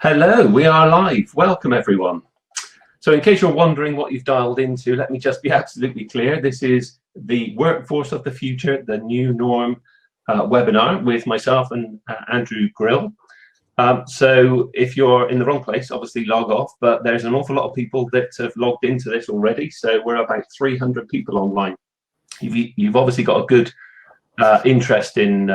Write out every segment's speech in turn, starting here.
Hello, we are live. Welcome, everyone. So in case you're wondering what you've dialed into, let me just be absolutely clear. This is the Workforce of the Future, the New Norm webinar with myself and Andrew Grill. So if you're in the wrong place, obviously log off, but there's an awful lot of people that have logged into this already. So we're about 300 people online. You've obviously got a good interest in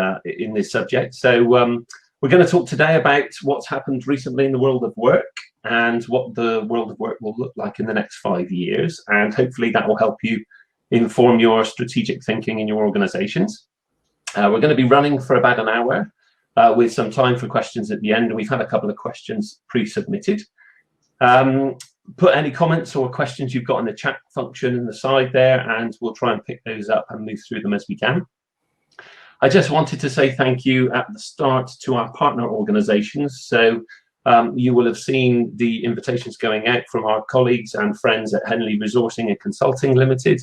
this subject. So we're going to talk today about what's happened recently in the world of work and what the world of work will look like in the next 5 years. And hopefully that will help you inform your strategic thinking in your organizations. We're going to be running for about an hour with some time for questions at the end. We've had a couple of questions pre-submitted. Put any comments or questions you've got in the chat function in the side there, and we'll try and pick those up and move through them as we can. I just wanted to say thank you at the start to our partner organizations. So you will have seen the invitations going out from our colleagues and friends at Henley Resourcing and Consulting Limited,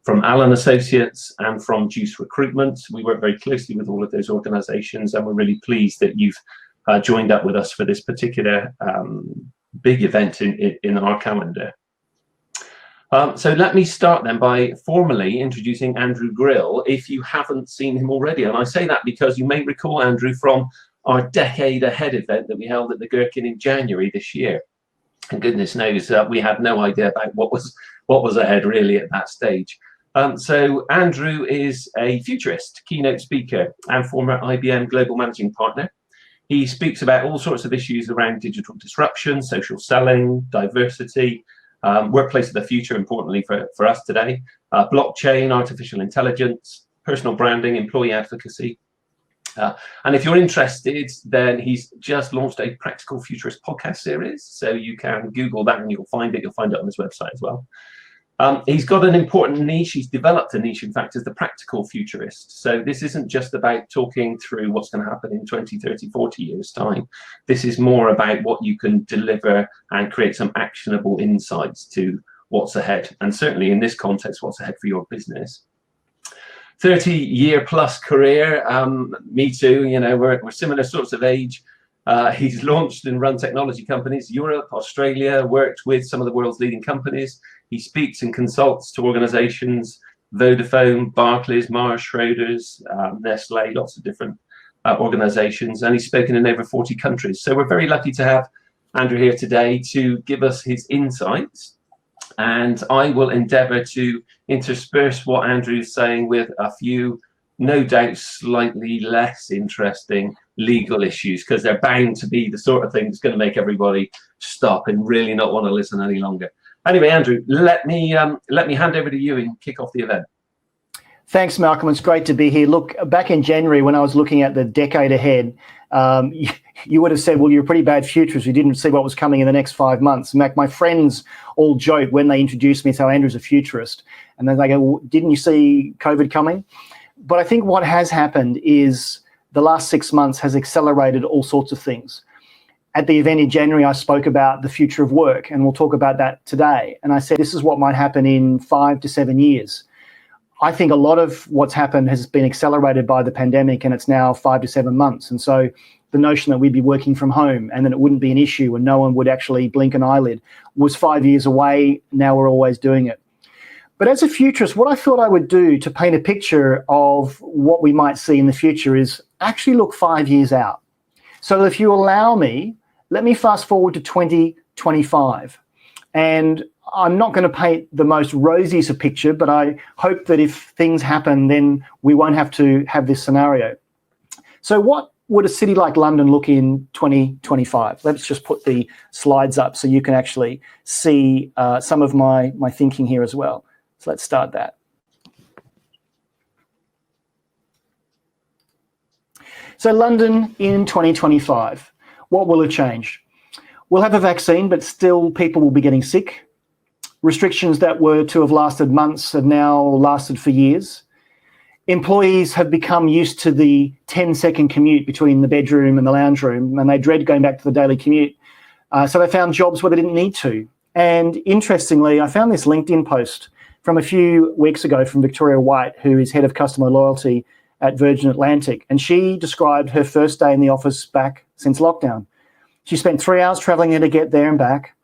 from Allen Associates and from Juice Recruitment. We work very closely with all of those organizations, and we're really pleased that you've joined up with us for this particular big event in our calendar. So let me start then by formally introducing Andrew Grill, if you haven't seen him already. And I say that because you may recall Andrew from our Decade Ahead event that we held at the Gherkin in January this year. And goodness knows, we had no idea about what was ahead really at that stage. So Andrew is a futurist, keynote speaker, and former IBM Global Managing Partner. He speaks about all sorts of issues around digital disruption, social selling, diversity, workplace of the future, importantly for us today, blockchain, artificial intelligence, personal branding, employee advocacy. And if you're interested, then he's just launched a Practical Futurist podcast series. So you can Google that and you'll find it. You'll find it on his website as well. He's got an important niche. He's developed a niche, in fact, as the Practical Futurist. So this isn't just about talking through what's going to happen in 20, 30, 40 years' time. This is more about what you can deliver and create some actionable insights to what's ahead. And certainly in this context, what's ahead for your business. 30-year plus career, me too, you know, we're similar sorts of age. He's launched and run technology companies, Europe, Australia, worked with some of the world's leading companies. He speaks and consults to organizations, Vodafone, Barclays, Mars, Schroders, Nestle, lots of different organizations, and he's spoken in over 40 countries. So we're very lucky to have Andrew here today to give us his insights. And I will endeavor to intersperse what Andrew is saying with a few, no doubt, slightly less interesting legal issues, because they're bound to be the sort of thing that's going to make everybody stop and really not want to listen any longer. Anyway, Andrew, let me hand over to you and kick off the event. Thanks, Malcolm. It's great to be here. Look, back in January when I was looking at the decade ahead, you would have said, well, you're a pretty bad futurist. You didn't see what was coming in the next 5 months. In fact, my friends all joke when they introduce me, so Andrew's a futurist. And then they go, well, didn't you see COVID coming? But I think what has happened is the last 6 months has accelerated all sorts of things. At the event in January, I spoke about the future of work, and we'll talk about that today. And I said, this is what might happen in 5 to 7 years. I think a lot of what's happened has been accelerated by the pandemic, and it's now 5 to 7 months. And so the notion that we'd be working from home and then it wouldn't be an issue and no one would actually blink an eyelid was 5 years away. Now we're always doing it. But as a futurist, what I thought I would do to paint a picture of what we might see in the future is actually look 5 years out. So if you allow me, let me fast forward to 2025. And I'm not going to paint the most rosiest of picture, but I hope that if things happen, then we won't have to have this scenario. So what would a city like London look in 2025? Let's just put the slides up so you can actually see some of my thinking here as well. So let's start that. So London in 2025, what will have changed? We'll have a vaccine, but still people will be getting sick. Restrictions that were to have lasted months have now lasted for years. Employees have become used to the 10-second commute between the bedroom and the lounge room, and they dread going back to the daily commute. So they found jobs where they didn't need to. And interestingly, I found this LinkedIn post from a few weeks ago from Victoria White, who is head of customer loyalty at Virgin Atlantic. And she described her first day in the office back since lockdown. She spent 3 hours traveling in to get there and back.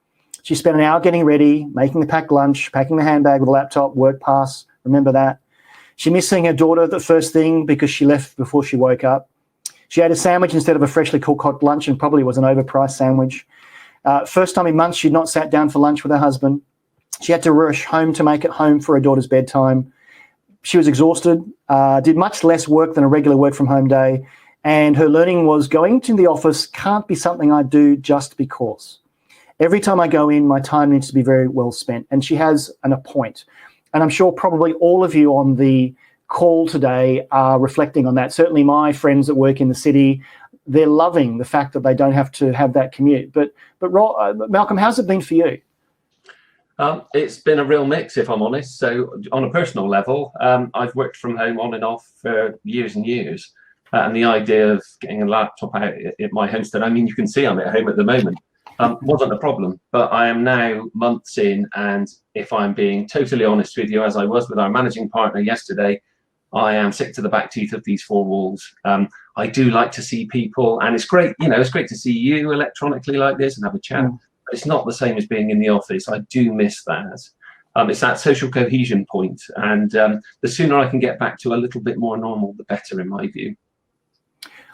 She spent an hour getting ready, making the packed lunch, packing the handbag with a laptop, work pass, remember that. She missed seeing her daughter the first thing because she left before she woke up. She ate a sandwich instead of a freshly cooked hot lunch, and probably was an overpriced sandwich. First time in months she'd not sat down for lunch with her husband. She had to rush home to make it home for her daughter's bedtime. She was exhausted, did much less work than a regular work from home day, and her learning was going to the office can't be something I do just because. Every time I go in, my time needs to be very well spent. And she has a point. And I'm sure probably all of you on the call today are reflecting on that. Certainly my friends that work in the city, they're loving the fact that they don't have to have that commute. But Malcolm, how's it been for you? It's been a real mix, if I'm honest. So on a personal level, I've worked from home on and off for years and years. And the idea of getting a laptop out at my homestead, I mean, you can see I'm at home at the moment, wasn't a problem. But I am now months in, and if I'm being totally honest with you, as I was with our managing partner yesterday, I am sick to the back teeth of these four walls. I do like to see people, and it's great, it's great to see you electronically like this and have a chat. But it's not the same as being in the office. I do miss that. It's that social cohesion point, and the sooner I can get back to a little bit more normal, the better, in my view.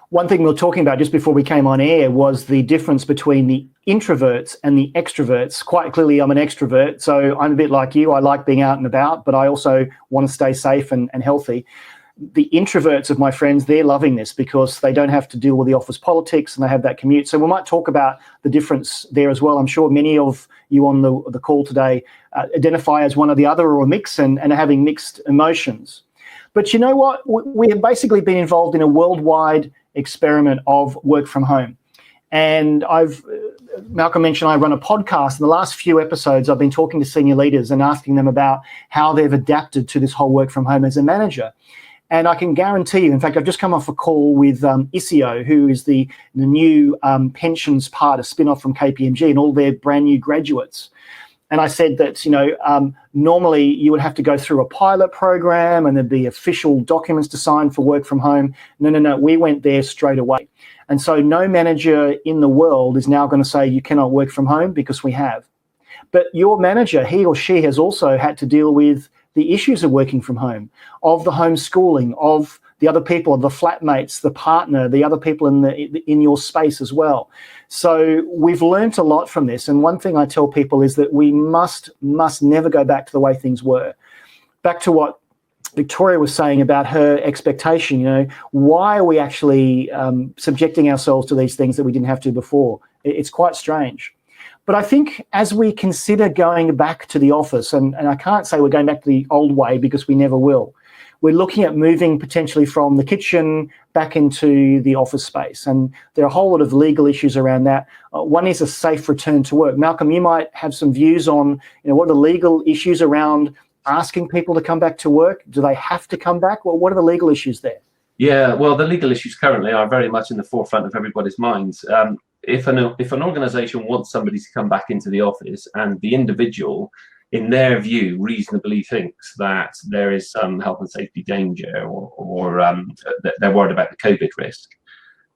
One thing we were talking about just before we came on air was the difference between the introverts and the extroverts. Quite clearly, I'm an extrovert, so I'm a bit like you. I like being out and about, but I also want to stay safe and healthy. The introverts of my friends, they're loving this because they don't have to deal with the office politics and they have that commute. So we might talk about the difference there as well. I'm sure many of you on the call today identify as one or the other or a mix and are having mixed emotions. But you know what? We have basically been involved in a worldwide experiment of work from home. And Malcolm mentioned I run a podcast. In the last few episodes, I've been talking to senior leaders and asking them about how they've adapted to this whole work from home as a manager. And I can guarantee you, in fact, I've just come off a call with ISIO, who is the new pensions part, a spin-off from KPMG, and all their brand new graduates. And I said that, normally you would have to go through a pilot program and there'd be official documents to sign for work from home. No, we went there straight away. And so no manager in the world is now going to say you cannot work from home, because we have. But your manager, he or she has also had to deal with the issues of working from home, of the homeschooling, of the other people, of the flatmates, the partner, the other people in your space as well. So we've learnt a lot from this. And one thing I tell people is that we must never go back to the way things were. Back to what Victoria was saying about her expectation, why are we actually subjecting ourselves to these things that we didn't have to before? It's quite strange. But I think as we consider going back to the office, and I can't say we're going back to the old way because we never will, we're looking at moving potentially from the kitchen back into the office space. And there are a whole lot of legal issues around that. One is a safe return to work. Malcolm, you might have some views on what are the legal issues around asking people to come back to work? Do they have to come back? Well, what are the legal issues there? Yeah, well, the legal issues currently are very much in the forefront of everybody's minds. If an organisation wants somebody to come back into the office and the individual, in their view, reasonably thinks that there is some health and safety danger or they're worried about the COVID risk,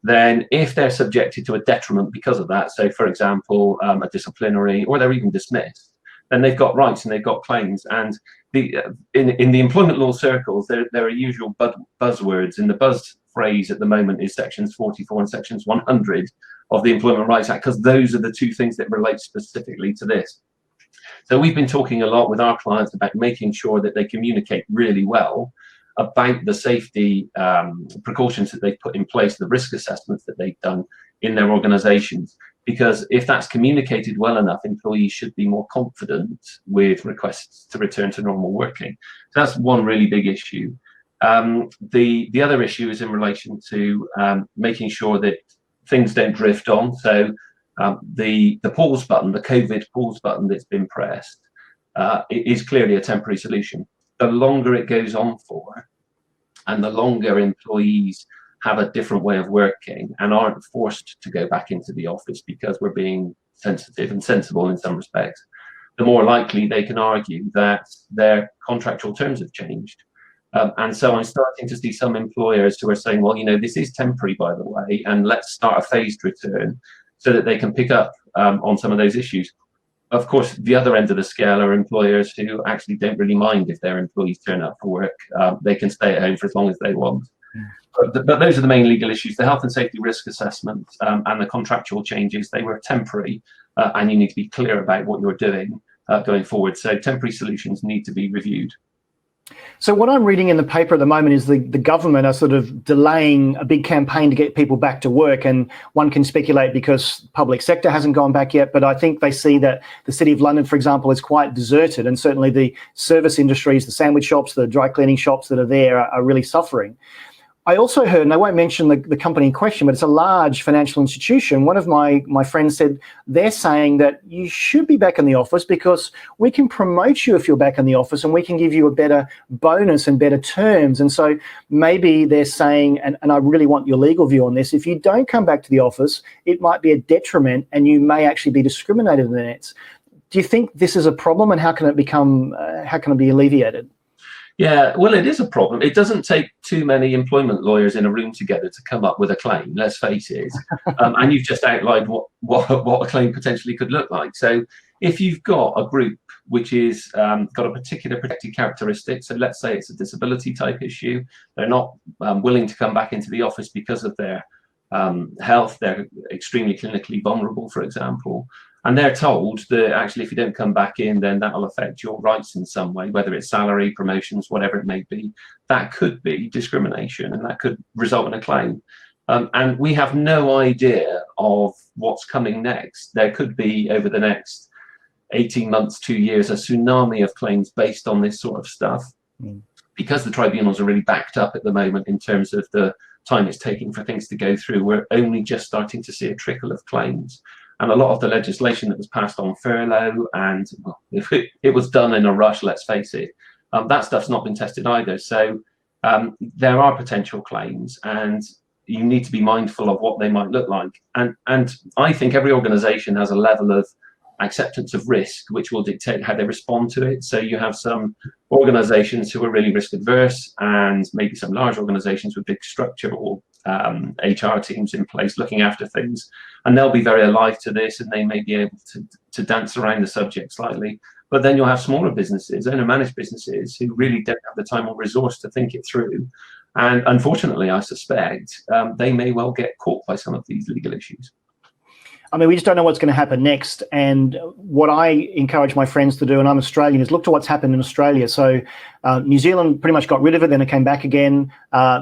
then if they're subjected to a detriment because of that, so for example, a disciplinary, or they're even dismissed, then they've got rights and they've got claims. And in the employment law circles, there are usual buzzwords, and the buzz phrase at the moment is sections 44 and sections 100 of the Employment Rights Act, because those are the two things that relate specifically to this. So we've been talking a lot with our clients about making sure that they communicate really well about the safety precautions that they've put in place, the risk assessments that they've done in their organizations. Because if that's communicated well enough, employees should be more confident with requests to return to normal working. So that's one really big issue. The other issue is in relation to making sure that things don't drift on. So the pause button, the COVID pause button that's been pressed, it is clearly a temporary solution. The longer it goes on for, and the longer employees have a different way of working and aren't forced to go back into the office because we're being sensitive and sensible in some respects, the more likely they can argue that their contractual terms have changed. And so I'm starting to see some employers who are saying, well, this is temporary, by the way, and let's start a phased return so that they can pick up on some of those issues. Of course, the other end of the scale are employers who actually don't really mind if their employees turn up for work. They can stay at home for as long as they want. But those are the main legal issues: the health and safety risk assessment and the contractual changes. They were temporary, and you need to be clear about what you're doing going forward. So temporary solutions need to be reviewed. So what I'm reading in the paper at the moment is the government are sort of delaying a big campaign to get people back to work, and one can speculate because public sector hasn't gone back yet, but I think they see that the City of London, for example, is quite deserted, and certainly the service industries, the sandwich shops, the dry cleaning shops that are there are really suffering. I also heard, and I won't mention the company in question, but it's a large financial institution. One of my friends said they're saying that you should be back in the office because we can promote you if you're back in the office, and we can give you a better bonus and better terms. And so maybe they're saying, and I really want your legal view on this, if you don't come back to the office, it might be a detriment and you may actually be discriminated against. Do you think this is a problem, and how can it be alleviated? Yeah, well, it is a problem. It doesn't take too many employment lawyers in a room together to come up with a claim, let's face it. And you've just outlined what a claim potentially could look like. So if you've got a group which is got a particular protected characteristic, so let's say it's a disability type issue, they're not willing to come back into the office because of their health, they're extremely clinically vulnerable, for example, and they're told that actually if you don't come back in, then that'll affect your rights in some way, whether it's salary, promotions, whatever it may be. That could be discrimination, and that could result in a claim. And we have no idea of what's coming next. There could be, over the next 18 months, 2 years, a tsunami of claims based on this sort of stuff. Because the tribunals are really backed up at the moment in terms of the time it's taking for things to go through, we're only just starting to see a trickle of claims. And a lot of the legislation that was passed on furlough, and well, it was done in a rush, let's face it, that stuff's not been tested either. So there are potential claims, and you need to be mindful of what they might look like. And I think every organization has a level of acceptance of risk, which will dictate how they respond to it. So you have some organizations who are really risk adverse, and maybe some large organizations with big structure or HR teams in place looking after things, and they'll be very alive to this, and they may be able to dance around the subject slightly. But then you'll have smaller businesses, owner-managed businesses, who really don't have the time or resource to think it through. And unfortunately, I suspect they may well get caught by some of these legal issues. I mean, we just don't know what's going to happen next. And what I encourage my friends to do, and I'm Australian, is look to what's happened in Australia. So New Zealand pretty much got rid of it, then it came back again.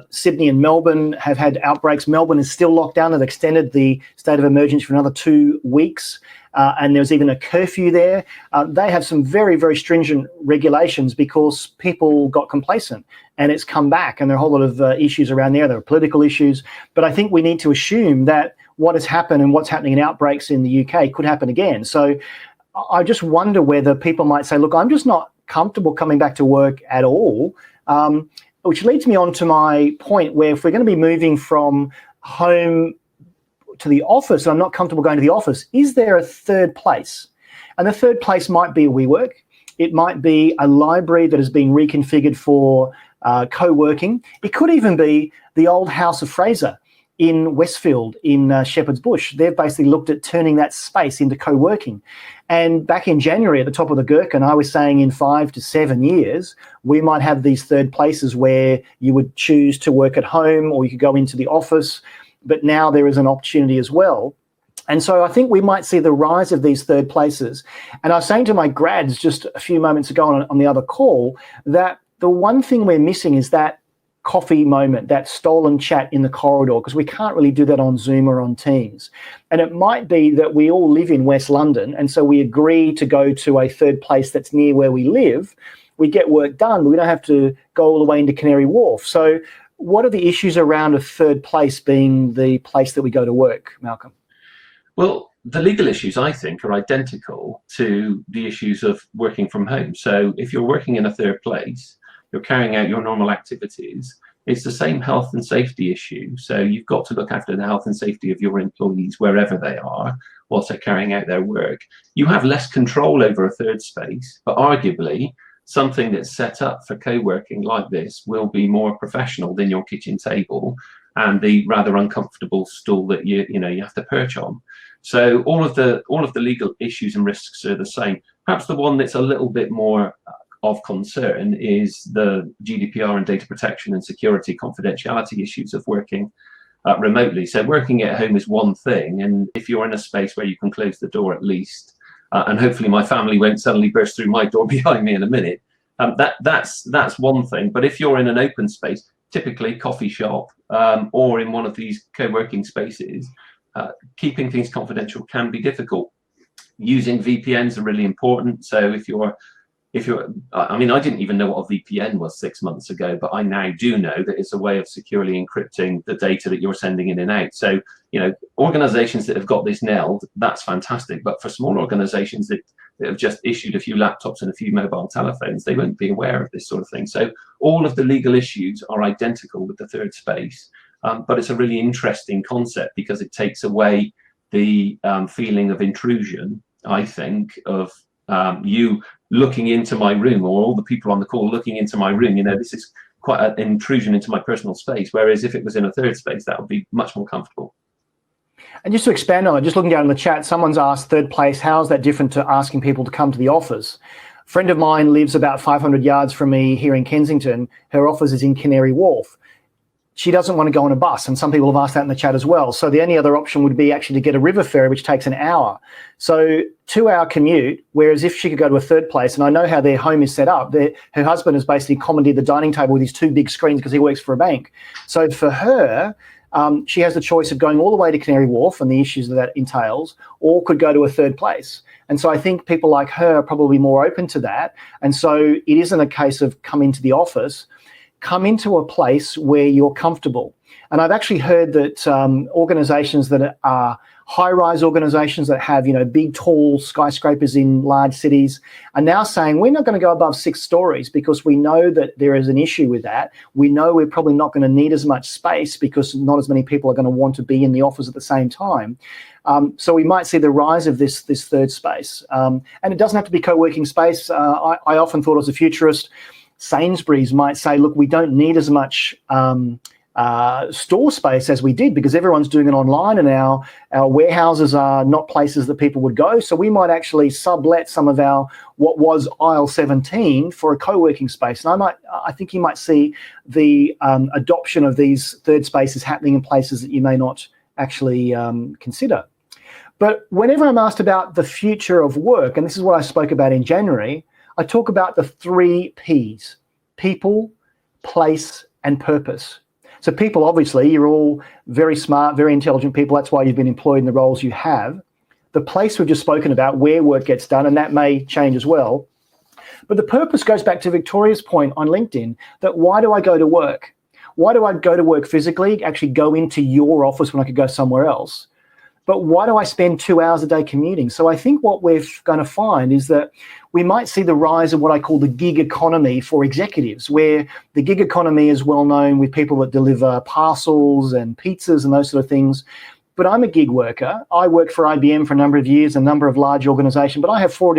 Sydney and Melbourne have had outbreaks. Melbourne is still locked down. They've extended the state of emergency for another 2 weeks. And there's even a curfew there. They have some very, very stringent regulations because people got complacent, and it's come back. And there are a whole lot of issues around there. There are political issues. But I think we need to assume that what has happened and what's happening in outbreaks in the UK could happen again. So I just wonder whether people might say, look, I'm just not comfortable coming back to work at all, which leads me on to my point where if we're going to be moving from home to the office, and I'm not comfortable going to the office, is there a third place? And the third place might be a WeWork. It might be a library that is being reconfigured for co-working. It could even be the old House of Fraser in Westfield in Shepherd's Bush. They've basically looked at turning that space into co-working. And back in January at the top of the gherkin, I was saying in 5 to 7 years, we might have these third places where you would choose to work at home or you could go into the office. But now there is an opportunity as well. And so I think we might see the rise of these third places. And I was saying to my grads just a few moments ago on the other call that the one thing we're missing is that coffee moment, that stolen chat in the corridor, because we can't really do that on Zoom or on Teams. And it might be that we all live in West London, and so we agree to go to a third place that's near where we live. We get work done, but we don't have to go all the way into Canary Wharf. So what are the issues around a third place being the place that we go to work, Malcolm? Well, the legal issues, I think, are identical to the issues of working from home. So if you're working in a third place, you're carrying out your normal activities, it's the same health and safety issue. So you've got to look after the health and safety of your employees wherever they are whilst they're carrying out their work. You have less control over a third space, but arguably something that's set up for co-working like this will be more professional than your kitchen table and the rather uncomfortable stool that you have to perch on. So all of the legal issues and risks are the same. Perhaps the one that's a little bit more of concern is the GDPR and data protection and security confidentiality issues of working remotely. So working at home is one thing, and if you're in a space where you can close the door at least, and hopefully my family won't suddenly burst through my door behind me in a minute, that's one thing. But if you're in an open space, typically coffee shop or in one of these co-working spaces, keeping things confidential can be difficult. Using VPNs are really important. So if you're, I mean, I didn't even know what a VPN was 6 months ago, but I now do know that it's a way of securely encrypting the data that you're sending in and out. So, you know, organizations that have got this nailed, that's fantastic. But for small organizations that have just issued a few laptops and a few mobile telephones, they won't be aware of this sort of thing. So all of the legal issues are identical with the third space. But it's a really interesting concept because it takes away the feeling of intrusion, I think, of you looking into my room, or all the people on the call looking into my room. You know, this is quite an intrusion into my personal space, whereas if it was in a third space, that would be much more comfortable. And just to expand on it, just looking down in the chat, someone's asked third place, how's that different to asking people to come to the office? A friend of mine lives about 500 yards from me here in Kensington. Her office is in Canary Wharf. She doesn't want to go on a bus, and some people have asked that in the chat as well. So the only other option would be actually to get a river ferry, which takes an hour. So 2-hour commute, whereas if she could go to a third place, and I know how their home is set up, her husband has basically commandeered the dining table with his 2 big screens because he works for a bank. So for her, she has the choice of going all the way to Canary Wharf and the issues that entails, or could go to a third place. And so I think people like her are probably more open to that. And so it isn't a case of come into the office. Come into a place where you're comfortable. And I've actually heard that organizations that are high-rise organizations that have, you know, big, tall skyscrapers in large cities are now saying we're not going to go above 6 stories because we know that there is an issue with that. We know we're probably not going to need as much space because not as many people are going to want to be in the office at the same time. So we might see the rise of this third space. And it doesn't have to be co-working space. I often thought as a futurist, Sainsbury's might say, look, we don't need as much store space as we did because everyone's doing it online, and our warehouses are not places that people would go. So we might actually sublet some of our what was aisle 17 for a co-working space. And I think you might see the adoption of these third spaces happening in places that you may not actually consider. But whenever I'm asked about the future of work, and this is what I spoke about in January, I talk about the 3 Ps: people, place, and purpose. So people, obviously, you're all very smart, very intelligent people. That's why you've been employed in the roles you have. The place we've just spoken about, where work gets done, and that may change as well. But the purpose goes back to Victoria's point on LinkedIn, that why do I go to work? Why do I go to work physically, actually go into your office when I could go somewhere else? But why do I spend 2 hours a day commuting? So I think what we're going to find is that we might see the rise of what I call the gig economy for executives, where the gig economy is well known with people that deliver parcels and pizzas and those sort of things. But I'm a gig worker. I worked for IBM for a number of years, a number of large organizations, but I have 4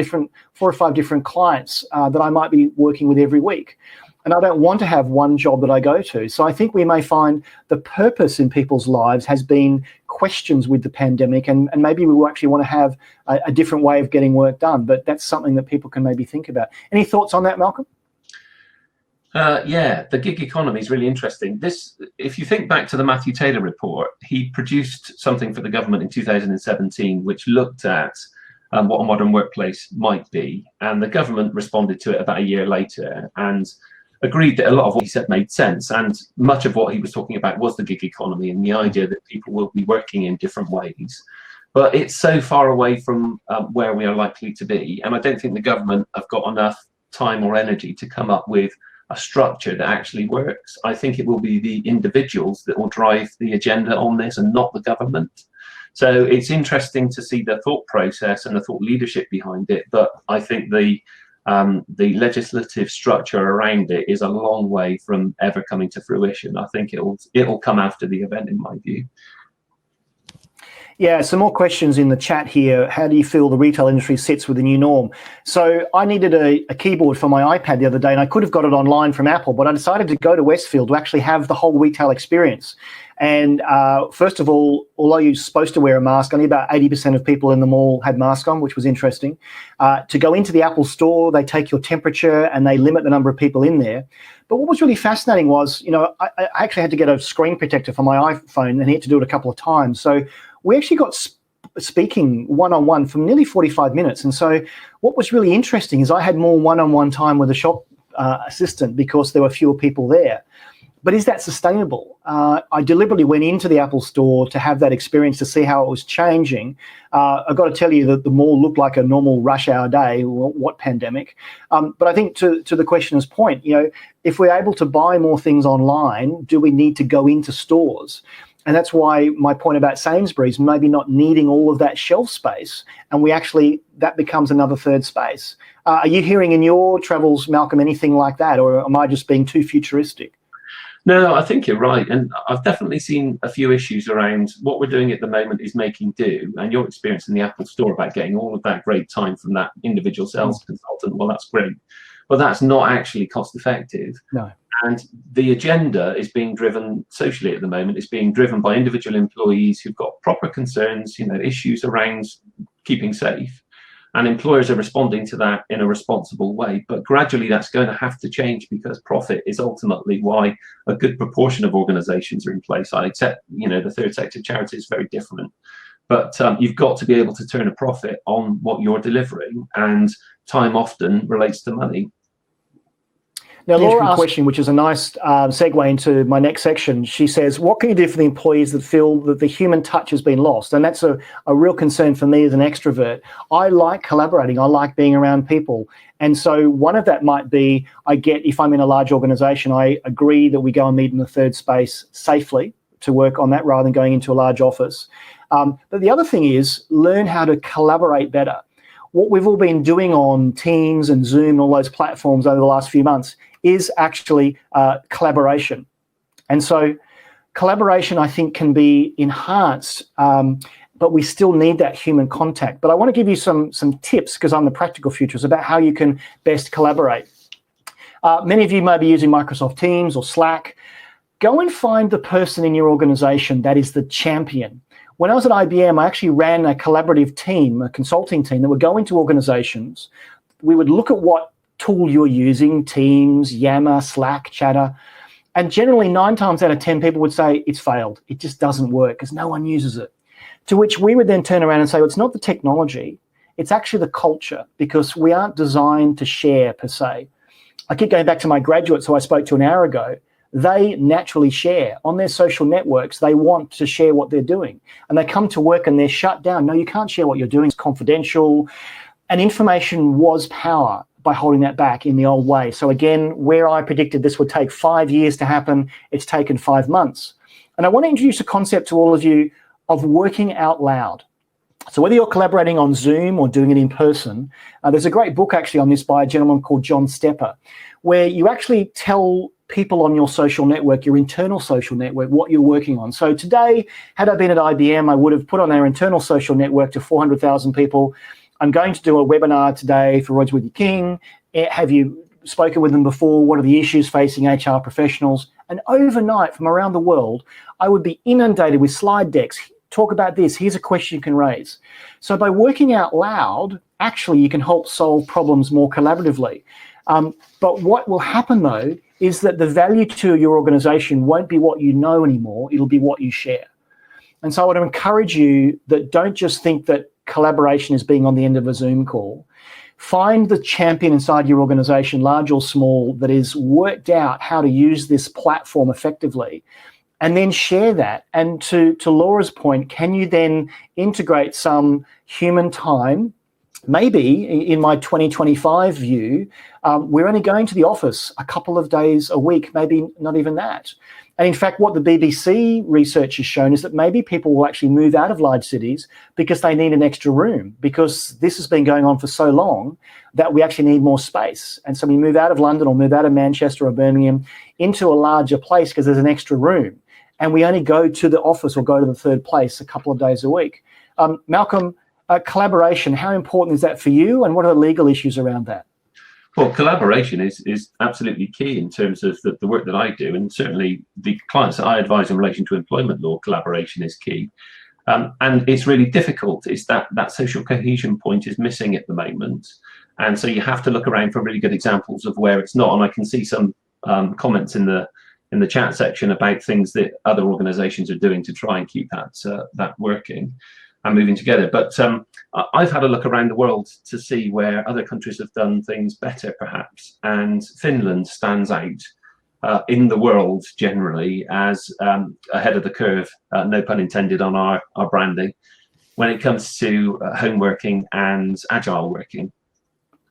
or 5 different clients that I might be working with every week. And I don't want to have one job that I go to. So I think we may find the purpose in people's lives has been questions with the pandemic, and maybe we will actually want to have a different way of getting work done. But that's something that people can maybe think about. Any thoughts on that, Malcolm? Yeah, the gig economy is really interesting. If you think back to the Matthew Taylor report, he produced something for the government in 2017, which looked at what a modern workplace might be. And the government responded to it about a year later and agreed that a lot of what he said made sense, and much of what he was talking about was the gig economy and the idea that people will be working in different ways. But it's so far away from where we are likely to be, and I don't think the government have got enough time or energy to come up with a structure that actually works. I think it will be the individuals that will drive the agenda on this and not the government. So it's interesting to see the thought process and the thought leadership behind it, but I think the legislative structure around it is a long way from ever coming to fruition. I think it'll come after the event, in my view. Yeah, some more questions in the chat here. How do you feel the retail industry sits with the new norm? So I needed a keyboard for my iPad the other day, and I could have got it online from Apple, but I decided to go to Westfield to actually have the whole retail experience. And first of all, although you're supposed to wear a mask, only about 80% of people in the mall had masks on, which was interesting. To go into the Apple store, they take your temperature and they limit the number of people in there. But what was really fascinating was, I actually had to get a screen protector for my iPhone and had to do it a couple of times. So we actually got speaking one-on-one for nearly 45 minutes. And so what was really interesting is I had more one-on-one time with the shop assistant because there were fewer people there. But is that sustainable? I deliberately went into the Apple store to have that experience to see how it was changing. I've got to tell you that the mall looked like a normal rush hour day. What pandemic? But I think to the questioner's point, if we're able to buy more things online, do we need to go into stores? And that's why my point about Sainsbury's maybe not needing all of that shelf space, and that becomes another third space. Are you hearing in your travels, Malcolm, anything like that, or am I just being too futuristic? No, I think you're right. And I've definitely seen a few issues around what we're doing at the moment is making do. And your experience in the Apple store about getting all of that great time from that individual sales consultant, well, that's great. But that's not actually cost effective. No. And the agenda is being driven socially at the moment. It's being driven by individual employees who've got proper concerns, issues around keeping safe. And employers are responding to that in a responsible way. But gradually that's going to have to change because profit is ultimately why a good proportion of organizations are in place. I accept, the third sector charity is very different. But you've got to be able to turn a profit on what you're delivering, and time often relates to money. Now, Laura asked a question, which is a nice segue into my next section. She says, what can you do for the employees that feel that the human touch has been lost? And that's a real concern for me as an extrovert. I like collaborating. I like being around people. And so one of that might be, if I'm in a large organization, I agree that we go and meet in the third space safely to work on that rather than going into a large office. But the other thing is learn how to collaborate better. What we've all been doing on Teams and Zoom and all those platforms over the last few months is actually collaboration. And so collaboration, I think, can be enhanced, but we still need that human contact. But I want to give you some tips, because I'm the practical futurist, about how you can best collaborate. Many of you may be using Microsoft Teams or Slack. Go and find the person in your organization that is the champion. When I was at IBM, I actually ran a collaborative team, a consulting team, that would go into organizations. We would look at what tool you're using, Teams, Yammer, Slack, Chatter, and generally 9 times out of 10 people would say it's failed. It just doesn't work because no one uses it. To which we would then turn around and say, well, it's not the technology, it's actually the culture, because we aren't designed to share per se. I keep going back to my graduates who I spoke to an hour ago. They naturally share. On their social networks, they want to share what they're doing. And they come to work and they're shut down. No, you can't share what you're doing. It's confidential. And information was power by holding that back in the old way. So again, where I predicted this would take 5 years to happen, it's taken 5 months. And I want to introduce a concept to all of you of working out loud. So whether you're collaborating on Zoom or doing it in person, there's a great book actually on this by a gentleman called John Stepper, where you actually tell people on your social network, your internal social network, what you're working on. So today, had I been at IBM, I would have put on our internal social network to 400,000 people, I'm going to do a webinar today for Roger With King. Have you spoken with them before? What are the issues facing HR professionals? And overnight from around the world, I would be inundated with slide decks. Talk about this. Here's a question you can raise. So by working out loud, actually you can help solve problems more collaboratively. But what will happen though is that the value to your organization won't be what you know anymore. It'll be what you share. And so I want to encourage you that don't just think that collaboration is being on the end of a Zoom call. Find the champion inside your organization, large or small, that is worked out how to use this platform effectively, and then share that. And to Laura's point, can you then integrate some human time? Maybe in my 2025 view, we're only going to the office a couple of days a week, maybe not even that. And in fact, what the BBC research has shown is that maybe people will actually move out of large cities because they need an extra room, because this has been going on for so long that we actually need more space. And so we move out of London or move out of Manchester or Birmingham into a larger place because there's an extra room. and we only go to the office or go to the third place a couple of days a week. Malcolm, collaboration, how important is that for you, and what are the legal issues around that? Well, collaboration is absolutely key in terms of the work that I do, and certainly the clients that I advise in relation to employment law, collaboration is key. And it's really difficult. It's that social cohesion point is missing at the moment. And so you have to look around for really good examples of where it's not. And I can see some comments in the chat section about things that other organizations are doing to try and keep that working and moving together. But I've had a look around the world to see where other countries have done things better, perhaps. And Finland stands out in the world generally as ahead of the curve, no pun intended on our branding, when it comes to home working and agile working.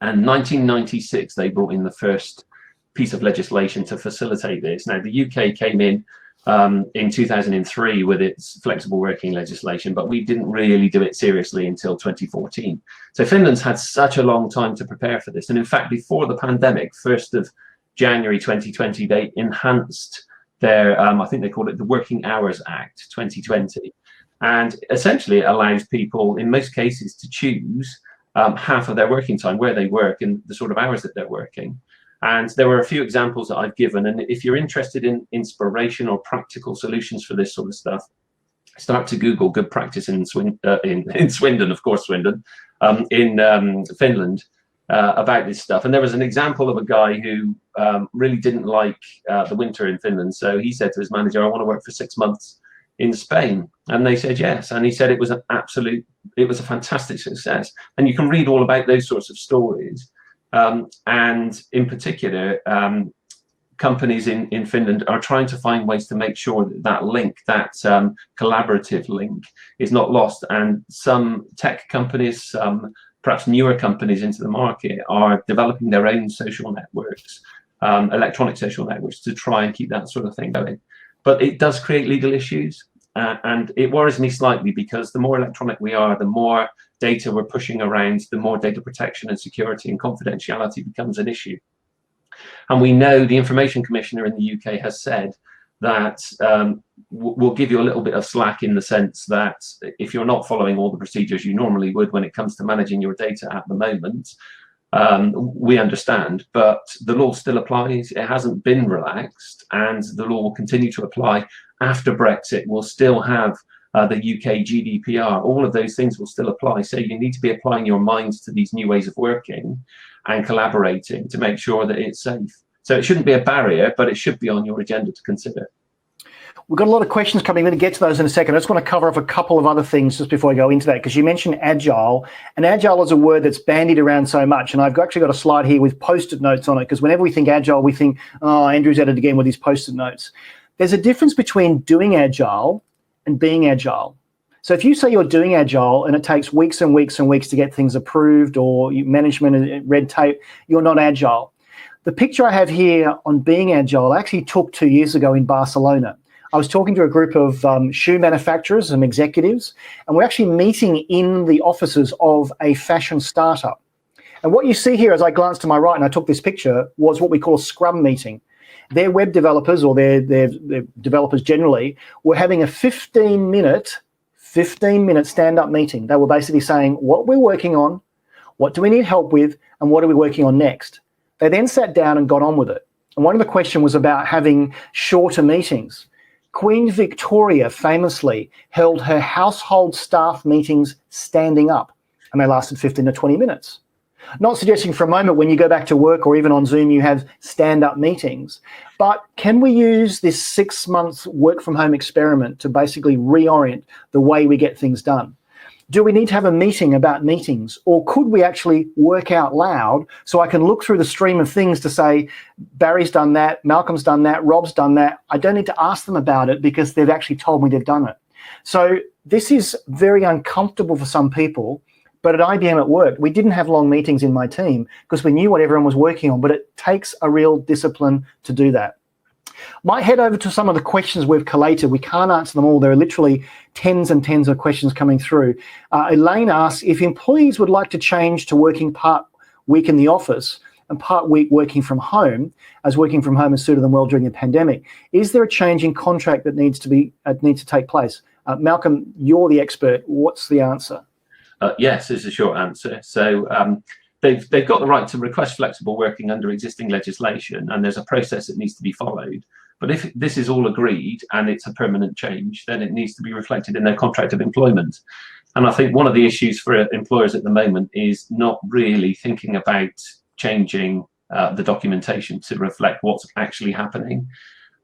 And 1996, they brought in the first piece of legislation to facilitate this. Now, the UK came in 2003 with its flexible working legislation, but we didn't really do it seriously until 2014. So Finland's had such a long time to prepare for this. And in fact, before the pandemic, 1st of January 2020, they enhanced their, I think they called it the Working Hours Act 2020. And essentially it allows people, in most cases, to choose half of their working time, where they work and the sort of hours that they're working. And there were a few examples that I've given. And if you're interested in inspiration or practical solutions for this sort of stuff, start to Google good practice in Swindon, of course, Swindon, in Finland, about this stuff. And there was an example of a guy who really didn't like the winter in Finland. So he said to his manager, I want to work for 6 months in Spain. And they said yes. And he said it was a fantastic success. And you can read all about those sorts of stories. And in particular, companies in Finland are trying to find ways to make sure that link, that collaborative link, is not lost. And some tech companies, some perhaps newer companies into the market, are developing their own social networks, electronic social networks, to try and keep that sort of thing going. But it does create legal issues. And it worries me slightly, because the more electronic we are, the more data we're pushing around, the more data protection and security and confidentiality becomes an issue. And we know the Information Commissioner in the UK has said that we'll give you a little bit of slack, in the sense that if you're not following all the procedures you normally would when it comes to managing your data at the moment, we understand, but the law still applies. It hasn't been relaxed, and the law will continue to apply after Brexit. We'll still have the UK GDPR. All of those things will still apply. So you need to be applying your minds to these new ways of working and collaborating to make sure that it's safe. So it shouldn't be a barrier, but it should be on your agenda to consider. We've got a lot of questions coming. We're going to get to those in a second. I just want to cover off a couple of other things just before I go into that, because you mentioned agile, and agile is a word that's bandied around so much. And I've actually got a slide here with post-it notes on it, because whenever we think agile, we think, oh, Andrew's at it again with his post-it notes. There's a difference between doing agile and being agile. So if you say you're doing agile and it takes weeks and weeks and weeks to get things approved, or management and red tape, you're not agile. The picture I have here on being agile, I actually took 2 years ago in Barcelona. I was talking to a group of shoe manufacturers and executives, and we're actually meeting in the offices of a fashion startup. And what you see here, as I glanced to my right and I took this picture, was what we call a scrum meeting. Their web developers, or their developers generally, were having a 15-minute stand-up meeting. They were basically saying what we're working on, what do we need help with, and what are we working on next. They then sat down and got on with it. And one of the questions was about having shorter meetings. Queen Victoria famously held her household staff meetings standing up, and they lasted 15 to 20 minutes. Not suggesting for a moment when you go back to work or even on Zoom you have stand-up meetings, but can we use this 6-month work-from-home experiment to basically reorient the way we get things done? Do we need to have a meeting about meetings, or could we actually work out loud so I can look through the stream of things to say, Barry's done that, Malcolm's done that, Rob's done that. I don't need to ask them about it because they've actually told me they've done it. So this is very uncomfortable for some people. But at IBM at work, we didn't have long meetings in my team because we knew what everyone was working on, but it takes a real discipline to do that. Might head over to some of the questions we've collated. We can't answer them all. There are literally tens and tens of questions coming through. Elaine asks, if employees would like to change to working part week in the office, and part week working from home, as working from home has suited them well during the pandemic. Is there a change in contract that needs to take place? Malcolm, you're the expert. What's the answer? Yes, is a short answer. So they've got the right to request flexible working under existing legislation, and there's a process that needs to be followed. But if this is all agreed and it's a permanent change, then it needs to be reflected in their contract of employment. And I think one of the issues for employers at the moment is not really thinking about changing the documentation to reflect what's actually happening.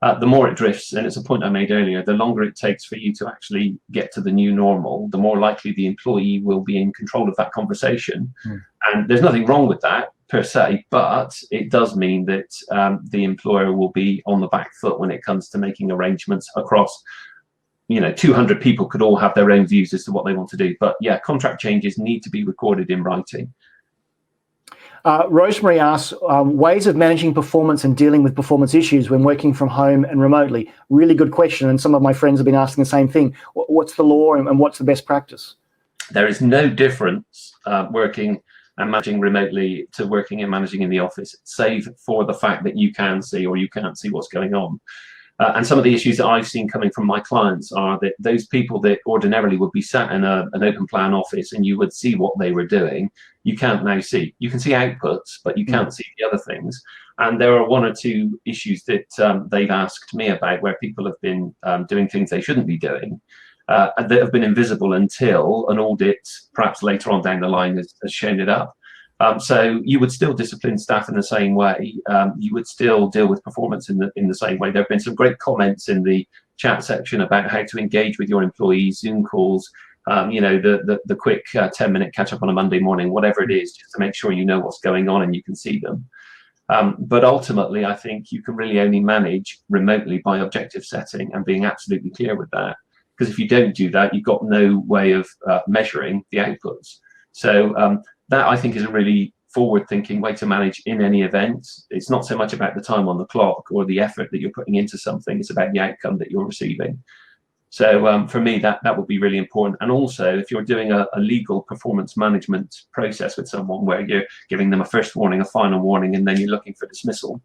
The more it drifts, and it's a point I made earlier, the longer it takes for you to actually get to the new normal, the more likely the employee will be in control of that conversation. And there's nothing wrong with that per se, but it does mean that the employer will be on the back foot when it comes to making arrangements across, 200 people could all have their own views as to what they want to do. But yeah, contract changes need to be recorded in writing. Rosemary asks, ways of managing performance and dealing with performance issues when working from home and remotely. Really good question, and some of my friends have been asking the same thing. What's the law and what's the best practice? There is no difference Working and managing remotely to working and managing in the office, save for the fact that you can see or you can't see what's going on. And some of the issues that I've seen coming from my clients are that those people that ordinarily would be sat in an open plan office and you would see what they were doing, you can't now see. You can see outputs, but you can't see the other things. And there are one or two issues that they've asked me about where people have been doing things they shouldn't be doing, that have been invisible until an audit, perhaps later on down the line, has shown it up. So you would still discipline staff in the same way. You would still deal with performance in the same way. There have been some great comments in the chat section about how to engage with your employees, Zoom calls, the quick 10-minute catch up on a Monday morning, whatever it is, just to make sure you know what's going on and you can see them. But ultimately, I think you can really only manage remotely by objective setting and being absolutely clear with that. Because if you don't do that, you've got no way of measuring the outputs. So that, I think, is a really forward-thinking way to manage in any event. It's not so much about the time on the clock or the effort that you're putting into something. It's about the outcome that you're receiving. So for me, that would be really important. And also, if you're doing a legal performance management process with someone where you're giving them a first warning, a final warning, and then you're looking for dismissal,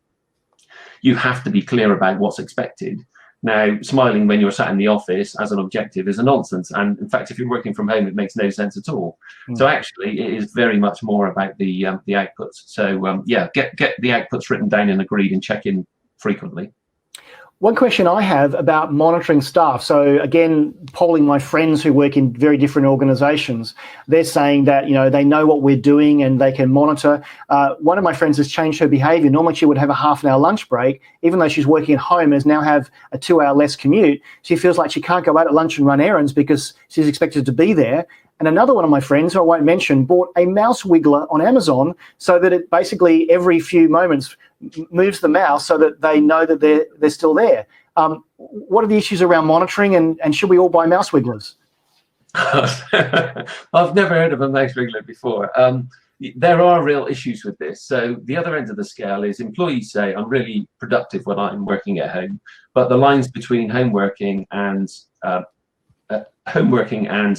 you have to be clear about what's expected. Now, smiling when you're sat in the office as an objective is a nonsense. And in fact, if you're working from home, it makes no sense at all. So actually, it is very much more about the outputs. So yeah, get the outputs written down and agreed and check in frequently. One question I have about monitoring staff. So again, polling my friends who work in very different organisations, they're saying that, they know what we're doing and they can monitor. One of my friends has changed her behaviour. Normally she would have a half-an-hour lunch break. Even though she's working at home, has now have a 2-hour less commute. She feels like she can't go out at lunch and run errands because she's expected to be there. And another one of my friends, who I won't mention, bought a mouse wiggler on Amazon so that it basically every few moments moves the mouse so that they know that they're still there. What are the issues around monitoring, and should we all buy mouse wigglers? I've never heard of a mouse wiggler before. There are real issues with this. So the other end of the scale is employees say, I'm really productive when I'm working at home, but the lines between home working and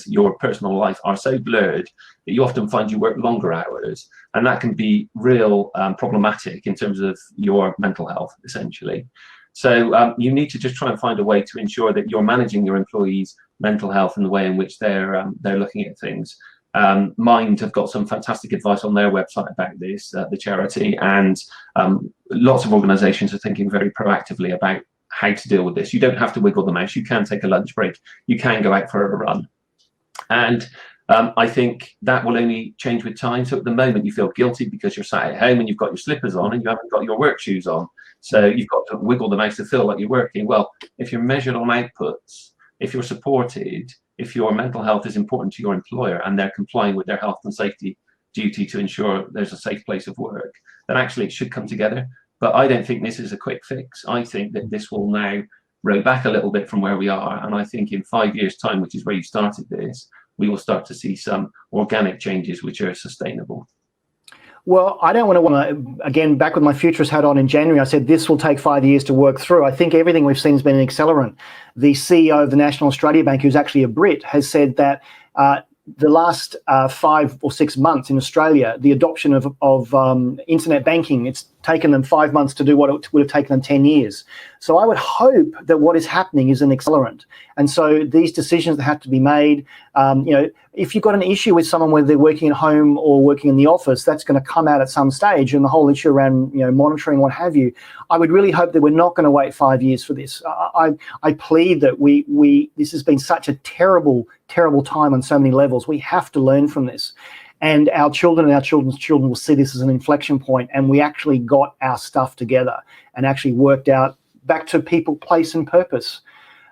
your personal life are so blurred that you often find you work longer hours, and that can be real problematic in terms of your mental health, essentially. So you need to just try and find a way to ensure that you're managing your employees' mental health in the way in which they're looking at things. Mind have got some fantastic advice on their website about this, the charity, and lots of organisations are thinking very proactively about how to deal with this. You don't have to wiggle the mouse. You can take a lunch break. You can go out for a run. And I think that will only change with time. So at the moment you feel guilty because you're sat at home and you've got your slippers on and you haven't got your work shoes on. So you've got to wiggle the mouse to feel like you're working. Well, if you're measured on outputs, if you're supported, if your mental health is important to your employer and they're complying with their health and safety duty to ensure there's a safe place of work, then actually it should come together. But I don't think this is a quick fix. I think that this will now row back a little bit from where we are. And I think in 5 years' time, which is where you started this, we will start to see some organic changes which are sustainable. Well, I don't want to, again, back with my futurist hat on in January, I said this will take 5 years to work through. I think everything we've seen has been an accelerant. The CEO of the National Australia Bank, who's actually a Brit, has said that the last 5 or 6 months in Australia, the adoption of internet banking, it's taken them 5 months to do what it would have taken them 10 years. So I would hope that what is happening is an accelerant. And so these decisions that have to be made, if you've got an issue with someone, whether they're working at home or working in the office, that's going to come out at some stage, and the whole issue around monitoring, what have you. I would really hope that we're not going to wait 5 years for this. I plead that this has been such a terrible time on so many levels. We have to learn from this. And our children and our children's children will see this as an inflection point, and we actually got our stuff together and actually worked out back to people, place and purpose.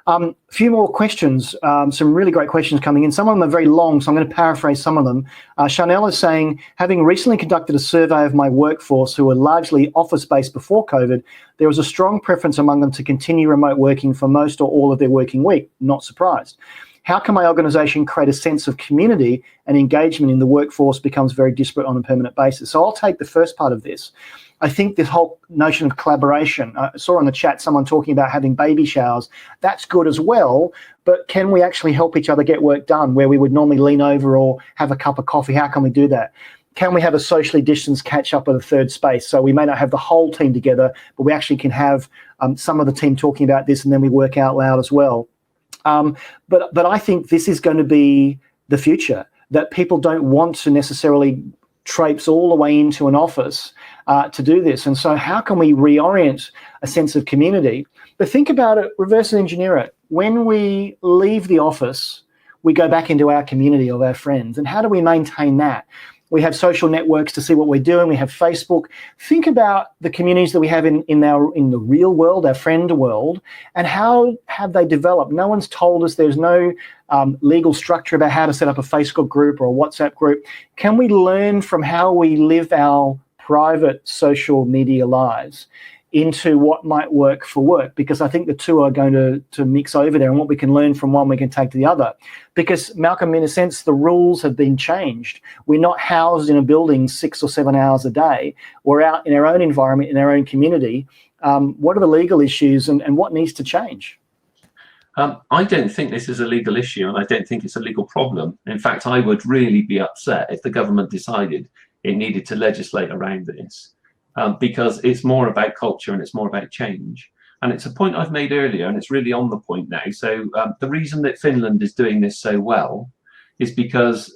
A few more questions, some really great questions coming in. Some of them are very long, so I'm going to paraphrase some of them. Chanel is saying, having recently conducted a survey of my workforce who were largely office-based before COVID, there was a strong preference among them to continue remote working for most or all of their working week. Not surprised. How can my organisation create a sense of community and engagement in the workforce becomes very disparate on a permanent basis? So I'll take the first part of this. I think this whole notion of collaboration, I saw in the chat someone talking about having baby showers. That's good as well, but can we actually help each other get work done where we would normally lean over or have a cup of coffee? How can we do that? Can we have a socially distanced catch up at a third space? So we may not have the whole team together, but we actually can have some of the team talking about this, and then we work out loud as well. But I think this is going to be the future, that people don't want to necessarily traipse all the way into an office to do this. And so how can we reorient a sense of community? But think about it, reverse engineer it. When we leave the office, we go back into our community of our friends. And how do we maintain that? We have social networks to see what we're doing. We have Facebook. Think about the communities that we have in the real world, our friend world, and how have they developed? No one's told us. There's no legal structure about how to set up a Facebook group or a WhatsApp group. Can we learn from how we live our private social media lives into what might work for work? Because I think the two are going to mix over there, and what we can learn from one we can take to the other. Because, Malcolm, in a sense, the rules have been changed. We're not housed in a building 6 or 7 hours a day. We're out in our own environment, in our own community. What are the legal issues and what needs to change? I don't think this is a legal issue, and I don't think it's a legal problem. In fact, I would really be upset if the government decided it needed to legislate around this. Because it's more about culture and it's more about change. And it's a point I've made earlier, and it's really on the point now. So the reason that Finland is doing this so well is because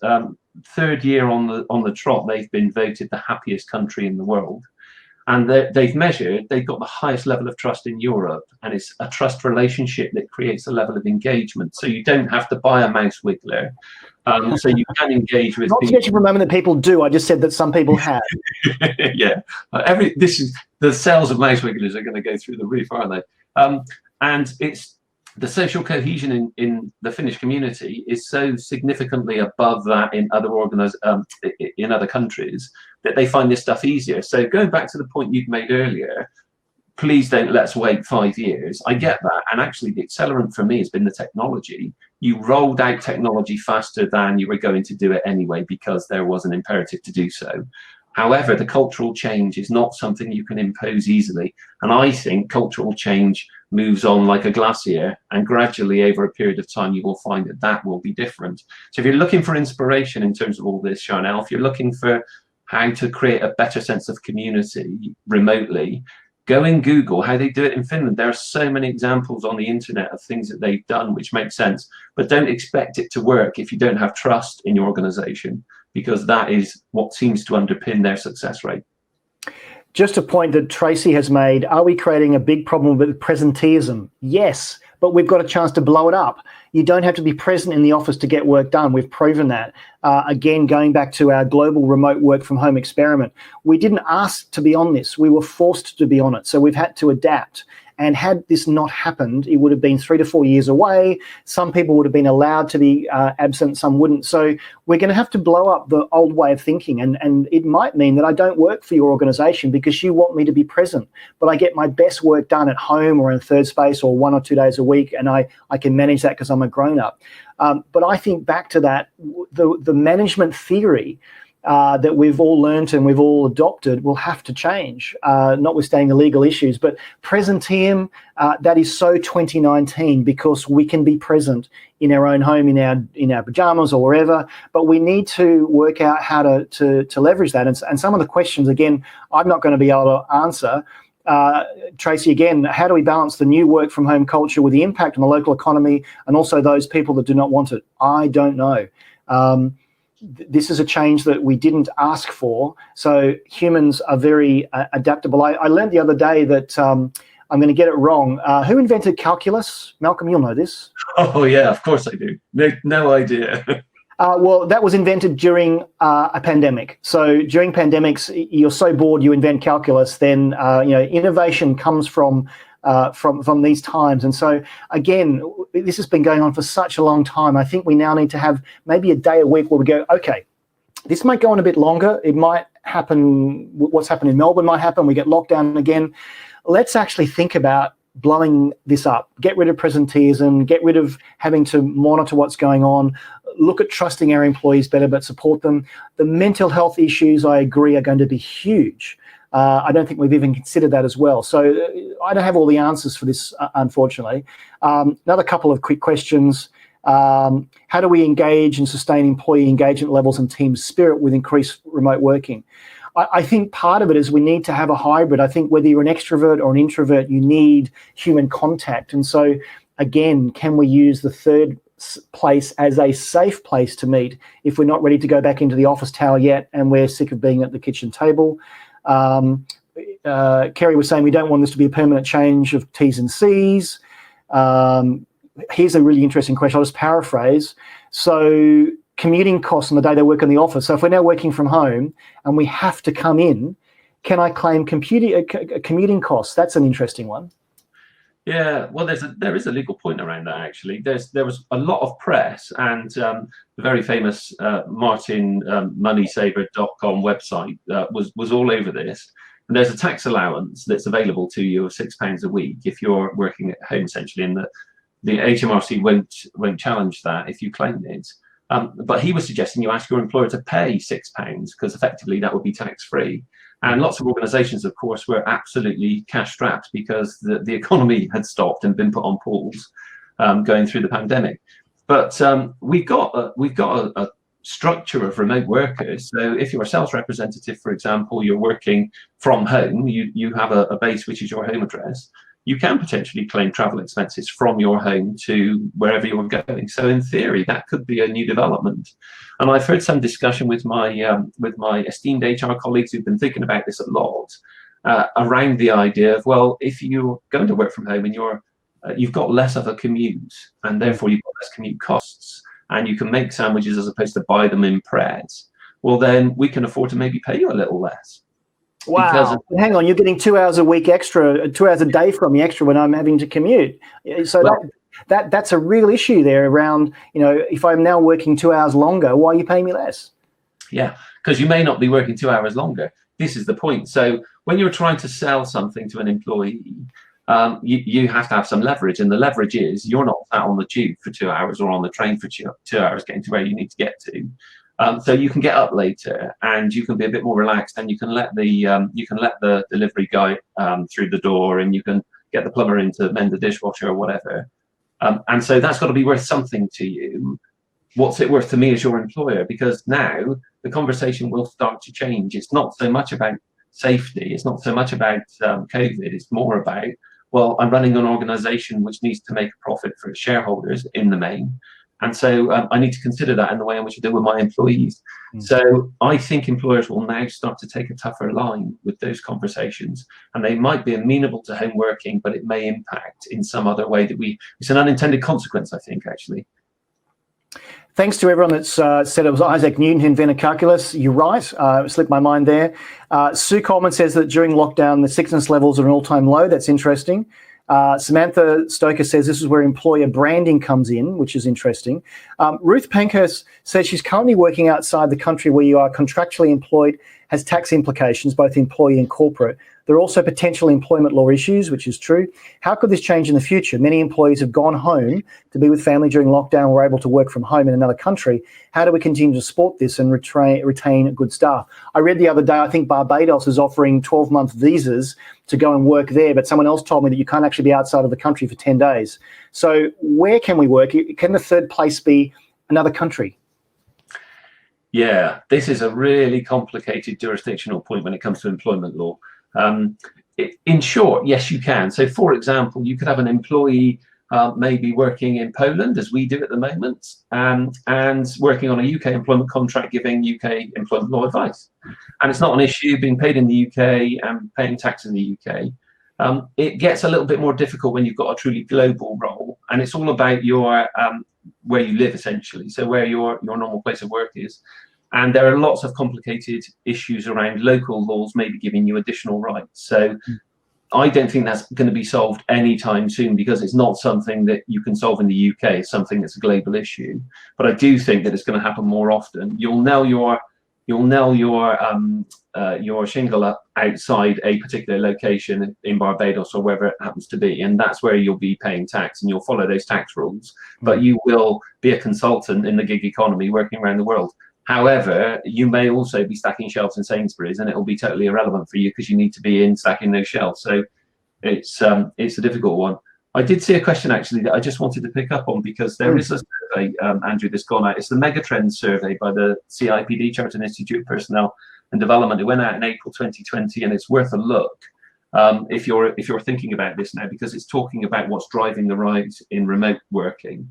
third year on the trot, they've been voted the happiest country in the world. And they've got the highest level of trust in Europe, and it's a trust relationship that creates a level of engagement. So you don't have to buy a mouse wiggler. So you can engage with people. Not to get you from a moment that people do. I just said that some people have. Yeah, the sales of mouse wigglers are going to go through the roof, aren't they? And it's the social cohesion in the Finnish community is so significantly above that in other countries that they find this stuff easier. So going back to the point you've made earlier, please don't let's wait 5 years. I get that. And actually the accelerant for me has been the technology. You rolled out technology faster than you were going to do it anyway, because there was an imperative to do so. However, the cultural change is not something you can impose easily. And I think cultural change moves on like a glacier, and gradually over a period of time, you will find that will be different. So if you're looking for inspiration in terms of all this, Chanel, if you're looking for how to create a better sense of community remotely, go and Google how they do it in Finland. There are so many examples on the internet of things that they've done which make sense, but don't expect it to work if you don't have trust in your organization, because that is what seems to underpin their success rate. Just a point that Tracy has made, are we creating a big problem with presenteeism? Yes, but we've got a chance to blow it up. You don't have to be present in the office to get work done. We've proven that. Again, going back to our global remote work from home experiment, we didn't ask to be on this. We were forced to be on it. So we've had to adapt. And had this not happened, it would have been 3 to 4 years away. Some people would have been allowed to be absent, some wouldn't. So we're going to have to blow up the old way of thinking. And it might mean that I don't work for your organization because you want me to be present, but I get my best work done at home or in a third space or 1 or 2 days a week, and I can manage that because I'm a grown-up. But I think back to that, the management theory that we've all learnt and we've all adopted will have to change, notwithstanding the legal issues. But presenteeism, that is so 2019, because we can be present in our own home, in our pajamas or wherever, but we need to work out how to leverage that. And some of the questions, again, I'm not going to be able to answer. Tracy, again, how do we balance the new work from home culture with the impact on the local economy and also those people that do not want it? I don't know. This is a change that we didn't ask for. So humans are very adaptable. I learned the other day that I'm going to get it wrong. Who invented calculus? Malcolm, you'll know this. Oh, yeah, of course I do. No idea. Well, that was invented during a pandemic. So during pandemics, you're so bored you invent calculus. Then innovation comes from these times. And so again, this has been going on for such a long time. I think we now need to have maybe a day a week where we go, okay, this might go on a bit longer. It might happen. What's happened in Melbourne might happen. We get locked down again. Let's actually think about blowing this up. Get rid of presenteeism, get rid of having to monitor what's going on, look at trusting our employees better, but support them. The mental health issues, I agree, are going to be huge. I don't think we've even considered that as well. So I don't have all the answers for this, unfortunately. Another couple of quick questions. How do we engage and sustain employee engagement levels and team spirit with increased remote working? I think part of it is we need to have a hybrid. I think whether you're an extrovert or an introvert, you need human contact. And so, again, can we use the third place as a safe place to meet if we're not ready to go back into the office tower yet and we're sick of being at the kitchen table? Kerry was saying we don't want this to be a permanent change of T's and C's. Here's a really interesting question. I'll just paraphrase. So commuting costs on the day they work in the office. So if we're now working from home and we have to come in, can I claim commuting costs? That's an interesting one. Yeah, well, there is a legal point around that, actually. There was a lot of press, and the very famous martinmoneysaver.com website was all over this. And there's a tax allowance that's available to you of £6 a week if you're working at home, essentially, and the HMRC won't challenge that if you claim it. But he was suggesting you ask your employer to pay £6 because effectively that would be tax-free. And lots of organisations, of course, were absolutely cash-strapped because the economy had stopped and been put on pause going through the pandemic. But we've got a structure of remote workers. So if you're a sales representative, for example, you're working from home, you have a base which is your home address. You can potentially claim travel expenses from your home to wherever you're going. So in theory, that could be a new development. And I've heard some discussion with my esteemed HR colleagues who've been thinking about this a lot around the idea of, well, if you're going to work from home and you've got less of a commute and therefore you've got less commute costs and you can make sandwiches as opposed to buy them in Pres, well, then we can afford to maybe pay you a little less. Wow. Hang on, you're getting 2 hours a week extra, 2 hours a day from me extra when I'm having to commute. So that's a real issue there around, if I'm now working 2 hours longer, why are you paying me less? Yeah, because you may not be working 2 hours longer. This is the point. So when you're trying to sell something to an employee, you have to have some leverage. And the leverage is you're not sat on the tube for 2 hours or on the train for 2 hours getting to where you need to get to. So you can get up later and you can be a bit more relaxed, and you can let the delivery guy through the door, and you can get the plumber in to mend the dishwasher or whatever. And so that's got to be worth something to you. What's it worth to me as your employer? Because now the conversation will start to change. It's not so much about safety. It's not so much about COVID. It's more about, well, I'm running an organization which needs to make a profit for its shareholders in the main. And so I need to consider that in the way in which I deal with my employees. So I think employers will now start to take a tougher line with those conversations, and they might be amenable to home working, but it may impact in some other way it's an unintended consequence, I think, actually. Thanks to everyone that's said it was Isaac Newton who invented calculus. You're right. It slipped my mind there. Sue Coleman says that during lockdown, the sickness levels are an all-time low. That's interesting. Samantha Stoker says this is where employer branding comes in, which is interesting. Ruth Pankhurst says she's currently working outside the country where you are contractually employed, has tax implications, both employee and corporate. There are also potential employment law issues, which is true. How could this change in the future? Many employees have gone home to be with family during lockdown, were able to work from home in another country. How do we continue to support this and retain good staff? I read the other day, I think Barbados is offering 12-month visas to go and work there, but someone else told me that you can't actually be outside of the country for 10 days. So where can we work? Can the third place be another country? Yeah, this is a really complicated jurisdictional point when it comes to employment law. In short, yes, you can. So, for example, you could have an employee maybe working in Poland, as we do at the moment, and working on a UK employment contract, giving UK employment law advice. And it's not an issue being paid in the UK and paying tax in the UK. It gets a little bit more difficult when you've got a truly global role, and it's all about your where you live, essentially, so where your normal place of work is. And there are lots of complicated issues around local laws maybe giving you additional rights. So I don't think that's going to be solved anytime soon, because it's not something that you can solve in the UK. It's something that's a global issue. But I do think that it's going to happen more often. You'll nail your shingle up outside a particular location in Barbados or wherever it happens to be, and that's where you'll be paying tax, and you'll follow those tax rules. But you will be a consultant in the gig economy working around the world. However, you may also be stacking shelves in Sainsbury's, and it will be totally irrelevant for you because you need to be in stacking those shelves. So it's a difficult one. I did see a question actually that I just wanted to pick up on, because there is a survey, Andrew, that's gone out. It's the Megatrends survey by the CIPD, Chartered Institute of Personnel and Development. It went out in April 2020, and it's worth a look if you're thinking about this now, because it's talking about what's driving the rise in remote working.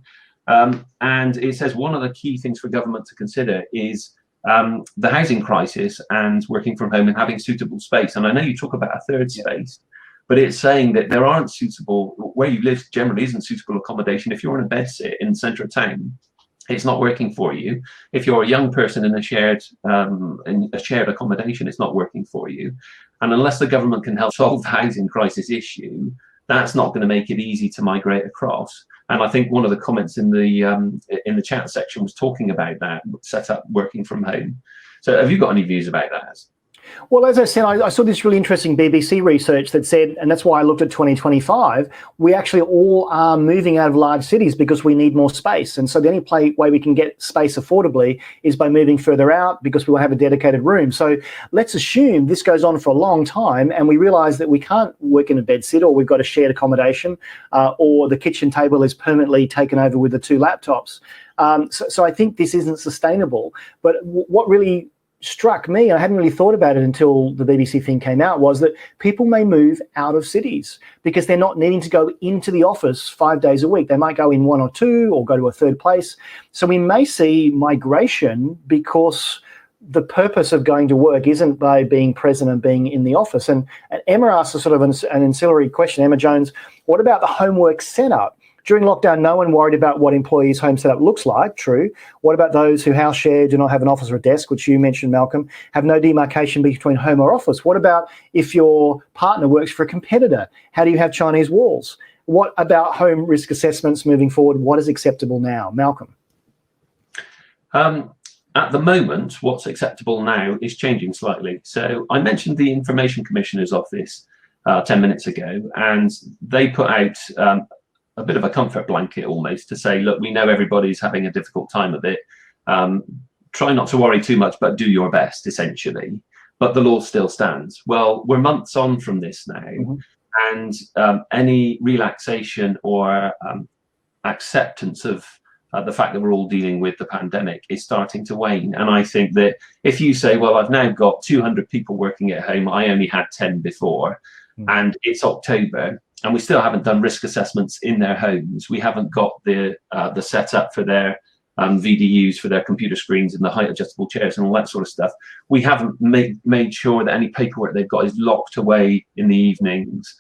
And it says one of the key things for government to consider is the housing crisis and working from home and having suitable space. And I know you talk about a third space, but it's saying that there aren't suitable, where you live generally isn't suitable accommodation. If you're in a bedsit in the centre of town, it's not working for you. If you're a young person in a shared accommodation, it's not working for you. And unless the government can help solve the housing crisis issue, that's not going to make it easy to migrate across. And I think one of the comments in the chat section was talking about that, set up working from home. So have you got any views about that? Well, as I said, I saw this really interesting BBC research that said, and that's why I looked at 2025, we actually all are moving out of large cities because we need more space. And so the only way we can get space affordably is by moving further out, because we will have a dedicated room. So let's assume this goes on for a long time and we realise that we can't work in a bedsit, or we've got a shared accommodation, or the kitchen table is permanently taken over with the 2 laptops. So I think this isn't sustainable. But what really struck me, I hadn't really thought about it until the BBC thing came out, was that people may move out of cities because they're not needing to go into the office 5 days a week. They might go in 1 or 2 or go to a third place. So we may see migration because the purpose of going to work isn't by being present and being in the office. And Emma asked a sort of an ancillary question, Emma Jones, what about the homework setup? During lockdown, no one worried about what employees' home setup looks like, true. What about those who house share, do not have an office or a desk, which you mentioned, Malcolm, have no demarcation between home or office? What about if your partner works for a competitor? How do you have Chinese walls? What about home risk assessments moving forward? What is acceptable now? Malcolm? At the moment, what's acceptable now is changing slightly. So I mentioned the Information Commissioner's Office 10 minutes ago, and they put out a bit of a comfort blanket almost to say, look, we know everybody's having a difficult time of it. Try not to worry too much, but do your best, essentially. But the law still stands. Well, we're months on from this now, and any relaxation or acceptance of the fact that we're all dealing with the pandemic is starting to wane. And I think that if you say, well, I've now got 200 people working at home, I only had 10 before, and it's October, and we still haven't done risk assessments in their homes. We haven't got the setup for their VDUs, for their computer screens and the height adjustable chairs and all that sort of stuff. We haven't made sure that any paperwork they've got is locked away in the evenings.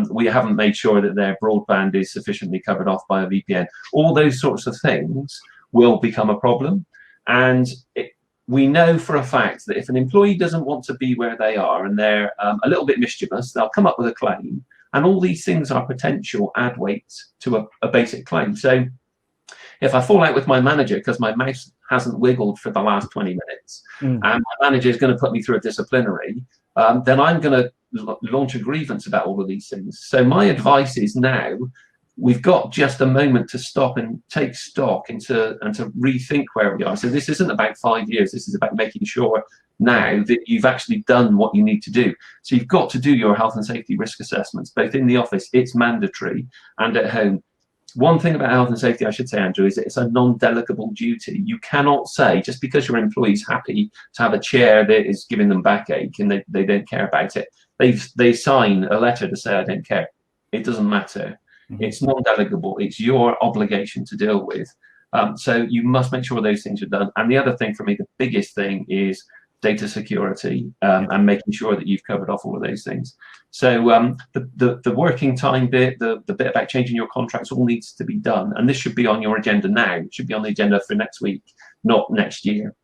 We haven't made sure that their broadband is sufficiently covered off by a VPN. All those sorts of things will become a problem. And we know for a fact that if an employee doesn't want to be where they are and they're a little bit mischievous, they'll come up with a claim. And all these things are potential add weight to a basic claim. So if I fall out with my manager because my mouse hasn't wiggled for the last 20 minutes, and my manager is going to put me through a disciplinary, then I'm going to launch a grievance about all of these things. So my advice is now we've got just a moment to stop and take stock and to rethink where we are. So this isn't about 5 years. This is about making sure now that you've actually done what you need to do. So you've got to do your health and safety risk assessments, both in the office, it's mandatory, and at home. One thing about health and safety I should say, Andrew, is that it's a non-delegable duty. You cannot say, just because your employee's happy to have a chair that is giving them backache and they don't care about it, they sign a letter to say, I don't care. It doesn't matter. It's non-delegable. It's your obligation to deal with. So you must make sure those things are done. And the other thing for me, the biggest thing is data security and making sure that you've covered off all of those things. So the working time bit, the bit about changing your contracts all needs to be done. And this should be on your agenda now. It should be on the agenda for next week, not next year.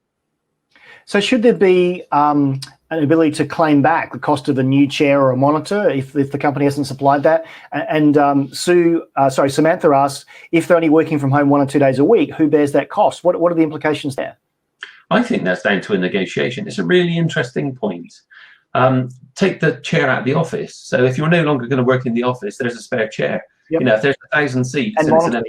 So should there be an ability to claim back the cost of a new chair or a monitor if the company hasn't supplied that? And Samantha asks, if they're only working from home 1 or 2 days a week, who bears that cost? What are the implications there? I think that's down to a negotiation. It's a really interesting point. Take the chair out of the office. So if you're no longer going to work in the office, there's a spare chair. Yep. You know, if there's 1,000 seats, and monitor,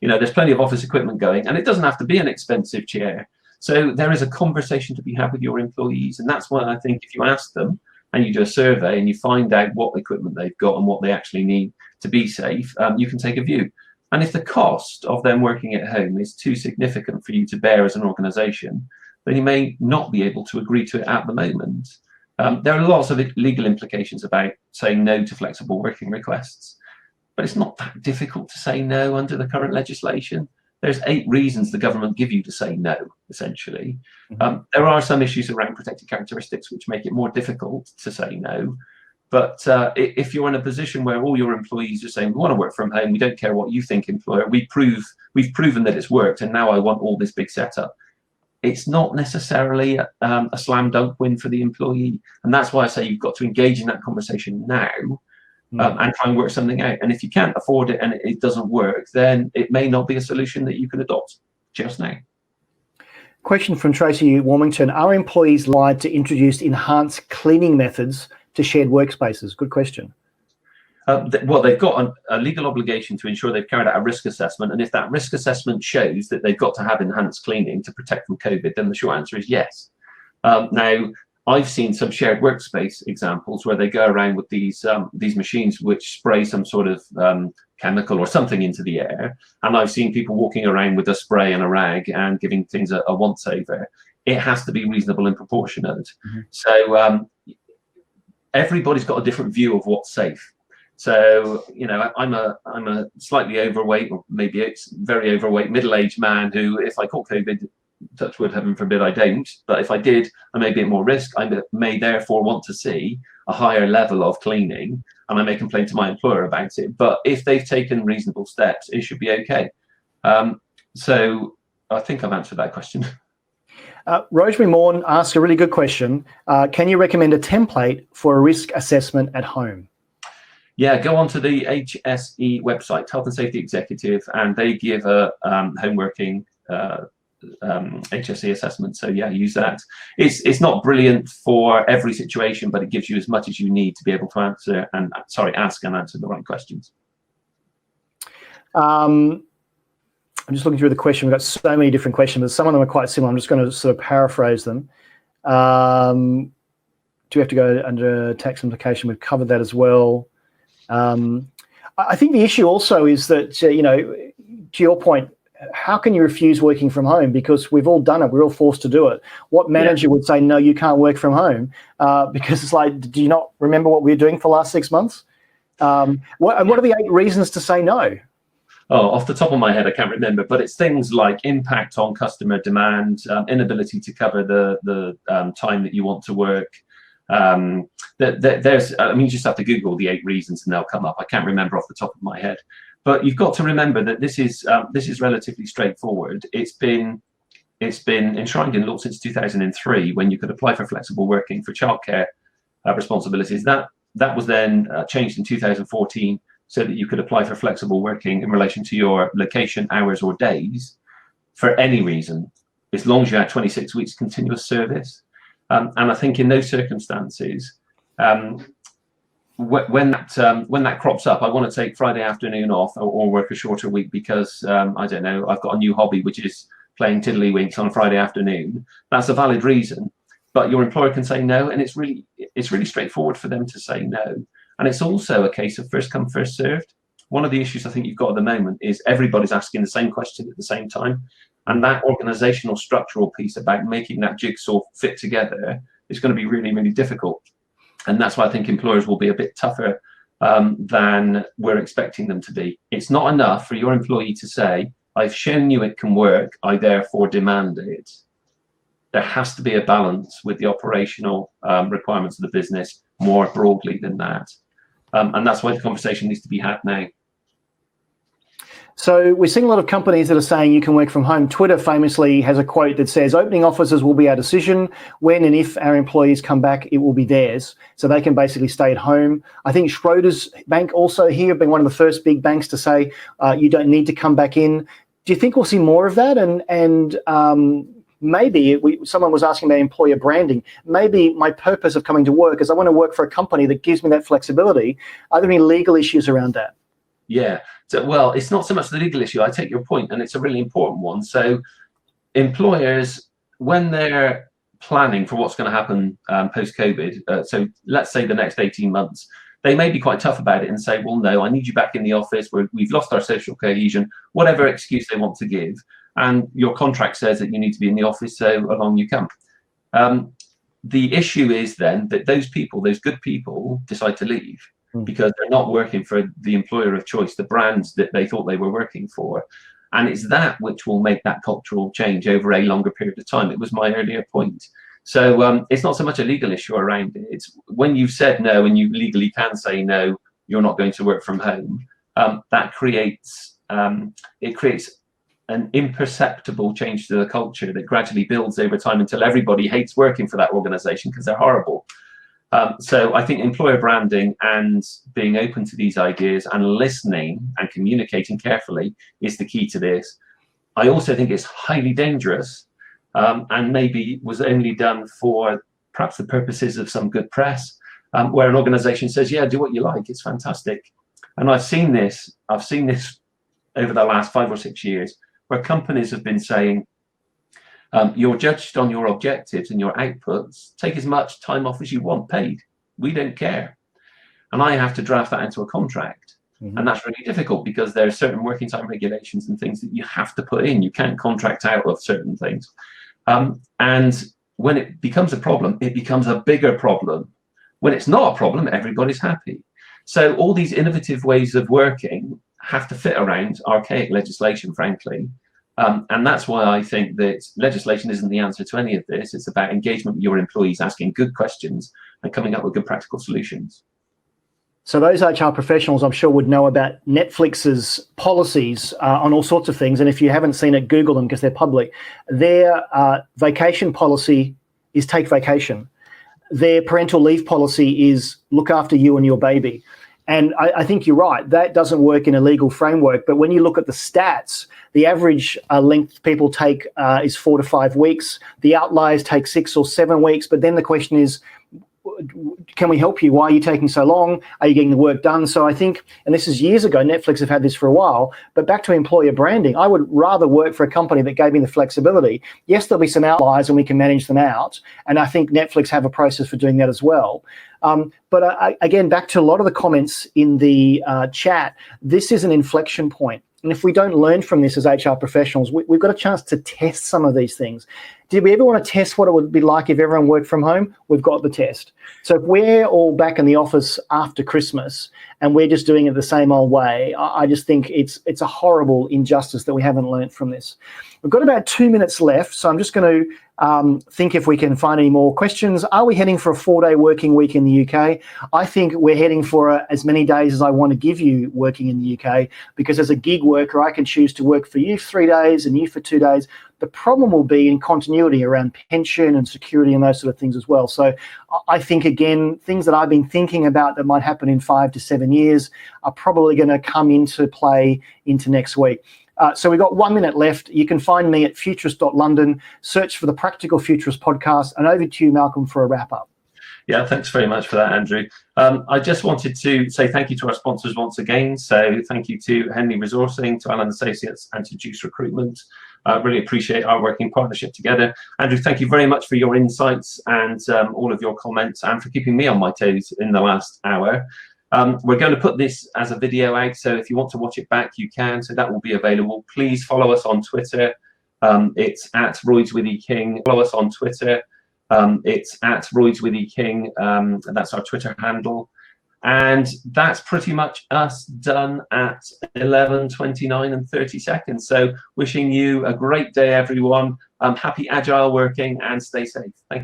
you know, there's plenty of office equipment going, and it doesn't have to be an expensive chair. So there is a conversation to be had with your employees, and that's why I think if you ask them and you do a survey and you find out what equipment they've got and what they actually need to be safe, you can take a view. And if the cost of them working at home is too significant for you to bear as an organisation, then you may not be able to agree to it at the moment. There are lots of legal implications about saying no to flexible working requests, but it's not that difficult to say no under the current legislation. There's 8 reasons the government give you to say no, essentially. There are some issues around protected characteristics which make it more difficult to say no. But if you're in a position where all your employees are saying, we want to work from home, we don't care what you think, employer, we've proven that it's worked, and now I want all this big setup. It's not necessarily a slam dunk win for the employee. And that's why I say you've got to engage in that conversation now and try and work something out. And if you can't afford it and it doesn't work, then it may not be a solution that you can adopt just now. Question from Tracy Warmington. Are employees lied to introduce enhanced cleaning methods to shared workspaces? Good question. Well, they've got a legal obligation to ensure they've carried out a risk assessment. And if that risk assessment shows that they've got to have enhanced cleaning to protect from COVID, then the short answer is yes. Now, I've seen some shared workspace examples where they go around with these machines which spray some sort of chemical or something into the air. And I've seen people walking around with a spray and a rag and giving things a once over. It has to be reasonable and proportionate. So everybody's got a different view of what's safe. So, you know, I'm a slightly overweight, or maybe it's very overweight middle-aged man who, if I caught COVID, touch wood, heaven forbid I don't, but if I did, I may be at more risk. I may therefore want to see a higher level of cleaning, and I may complain to my employer about it. But if they've taken reasonable steps, it should be okay. So I think I've answered that question. Rosemary Morn asks a really good question. Can you recommend a template for a risk assessment at home? Yeah, go onto the HSE website, Health and Safety Executive, and they give a home working HSE assessment. So yeah, use that. It's not brilliant for every situation, but it gives you as much as you need to be able to ask and answer the right questions. I'm just looking through the question. We've got so many different questions, but some of them are quite similar. I'm just going to sort of paraphrase them. Do we have to go under tax implication? We've covered that as well. I think the issue also is that, you know, to your point, how can you refuse working from home? Because we've all done it. We're all forced to do it. What manager would say, no, you can't work from home? Because it's like, do you not remember what we were doing for the last 6 months? What are the 8 reasons to say no? Oh, off the top of my head, I can't remember, but it's things like impact on customer demand, inability to cover the time that you want to work. There's, I mean, you just have to Google the 8 reasons and they'll come up. I can't remember off the top of my head, but you've got to remember that this is relatively straightforward. It's been enshrined in law since 2003, when you could apply for flexible working for childcare responsibilities. That was then changed in 2014, so that you could apply for flexible working in relation to your location, hours, or days for any reason, as long as you had 26 weeks continuous service. And I think in those circumstances, when that crops up, I want to take Friday afternoon off or work a shorter week because I don't know, I've got a new hobby, which is playing tiddlywinks on a Friday afternoon. That's a valid reason, but your employer can say no, and it's really straightforward for them to say no. And it's also a case of first come, first served. One of the issues I think you've got at the moment is everybody's asking the same question at the same time, and that organizational structural piece about making that jigsaw fit together is going to be really, really difficult. And that's why I think employers will be a bit tougher than we're expecting them to be. It's not enough for your employee to say, I've shown you it can work, I therefore demand it. There has to be a balance with the operational requirements of the business more broadly than that. And that's why the conversation needs to be had now. So we're seeing a lot of companies that are saying you can work from home. Twitter famously has a quote that says, opening offices will be our decision. When and if our employees come back, it will be theirs. So they can basically stay at home. I think Schroders Bank also here have been one of the first big banks to say you don't need to come back in. Do you think we'll see more of that? And maybe someone was asking about employer branding. Maybe my purpose of coming to work is I want to work for a company that gives me that flexibility. Are there any legal issues around that? Yeah, so, well, it's not so much the legal issue. I take your point, and it's a really important one. So employers, when they're planning for what's going to happen post-COVID, so let's say the next 18 months, they may be quite tough about it and say, well, no, I need you back in the office. We've lost our social cohesion, whatever excuse they want to give. And your contract says that you need to be in the office, so along you come. The issue is then that those people, those good people, decide to leave because they're not working for the employer of choice, the brands that they thought they were working for. And it's that which will make that cultural change over a longer period of time. It was my earlier point. So it's not so much a legal issue around it. It's when you've said no and you legally can say no, you're not going to work from home. That creates it creates an imperceptible change to the culture that gradually builds over time until everybody hates working for that organization because they're horrible. So I think employer branding and being open to these ideas and listening and communicating carefully is the key to this. I also think it's highly dangerous and maybe was only done for perhaps the purposes of some good press, where an organization says, yeah, do what you like, it's fantastic. And I've seen this over the last 5 or 6 years, where companies have been saying, you're judged on your objectives and your outputs, take as much time off as you want paid. We don't care. And I have to draft that into a contract. And that's really difficult because there are certain working time regulations and things that you have to put in. You can't contract out of certain things. And when it becomes a problem, it becomes a bigger problem. When it's not a problem, everybody's happy. So all these innovative ways of working have to fit around archaic legislation, frankly. And that's why I think that legislation isn't the answer to any of this. It's about engagement with your employees, asking good questions and coming up with good practical solutions. So those HR professionals, I'm sure, would know about Netflix's policies on all sorts of things. And if you haven't seen it, Google them because they're public. Their vacation policy is take vacation. Their parental leave policy is look after you and your baby. And I think you're right, that doesn't work in a legal framework. But when you look at the stats, the average length people take is 4 to 5 weeks. The outliers take 6 or 7 weeks. But then the question is, can we help you? Why are you taking so long? Are you getting the work done? So I think, and this is years ago, Netflix have had this for a while, but back to employer branding, I would rather work for a company that gave me the flexibility. Yes, there'll be some outliers and we can manage them out. And I think Netflix have a process for doing that as well. But again, back to a lot of the comments in the chat, this is an inflection point. And if we don't learn from this as HR professionals, we've got a chance to test some of these things. Did we ever want to test what it would be like if everyone worked from home? We've got the test. So if we're all back in the office after Christmas and we're just doing it the same old way, I just think it's a horrible injustice that we haven't learned from this. We've got about 2 minutes left, so I'm just going to think if we can find any more questions. Are we heading for a 4-day working week in the UK? I think we're heading for as many days as I want to give you working in the UK, because as a gig worker, I can choose to work for you 3 days and you for 2 days. The problem will be in continuity around pension and security and those sort of things as well. So I think, again, things that I've been thinking about that might happen in 5 to 7 years are probably going to come into play into next week. So we've got 1 minute left. You can find me at futurist.london, search for the Practical Futurist podcast, and over to you, Malcolm, for a wrap-up. Yeah, thanks very much for that, Andrew. I just wanted to say thank you to our sponsors once again. So thank you to Henley Resourcing, to Allen Associates, and to Juice Recruitment. Really appreciate our working partnership together. Andrew, thank you very much for your insights and all of your comments, and for keeping me on my toes in the last hour. We're going to put this as a video out, so if you want to watch it back, you can. So that will be available. Please follow us on Twitter. It's at Royds with E King. Follow us on Twitter. It's at Royds with E King. That's our Twitter handle. And that's pretty much us done at 11:29 and 30 seconds. So wishing you a great day, everyone. Happy agile working, and stay safe. Thank you.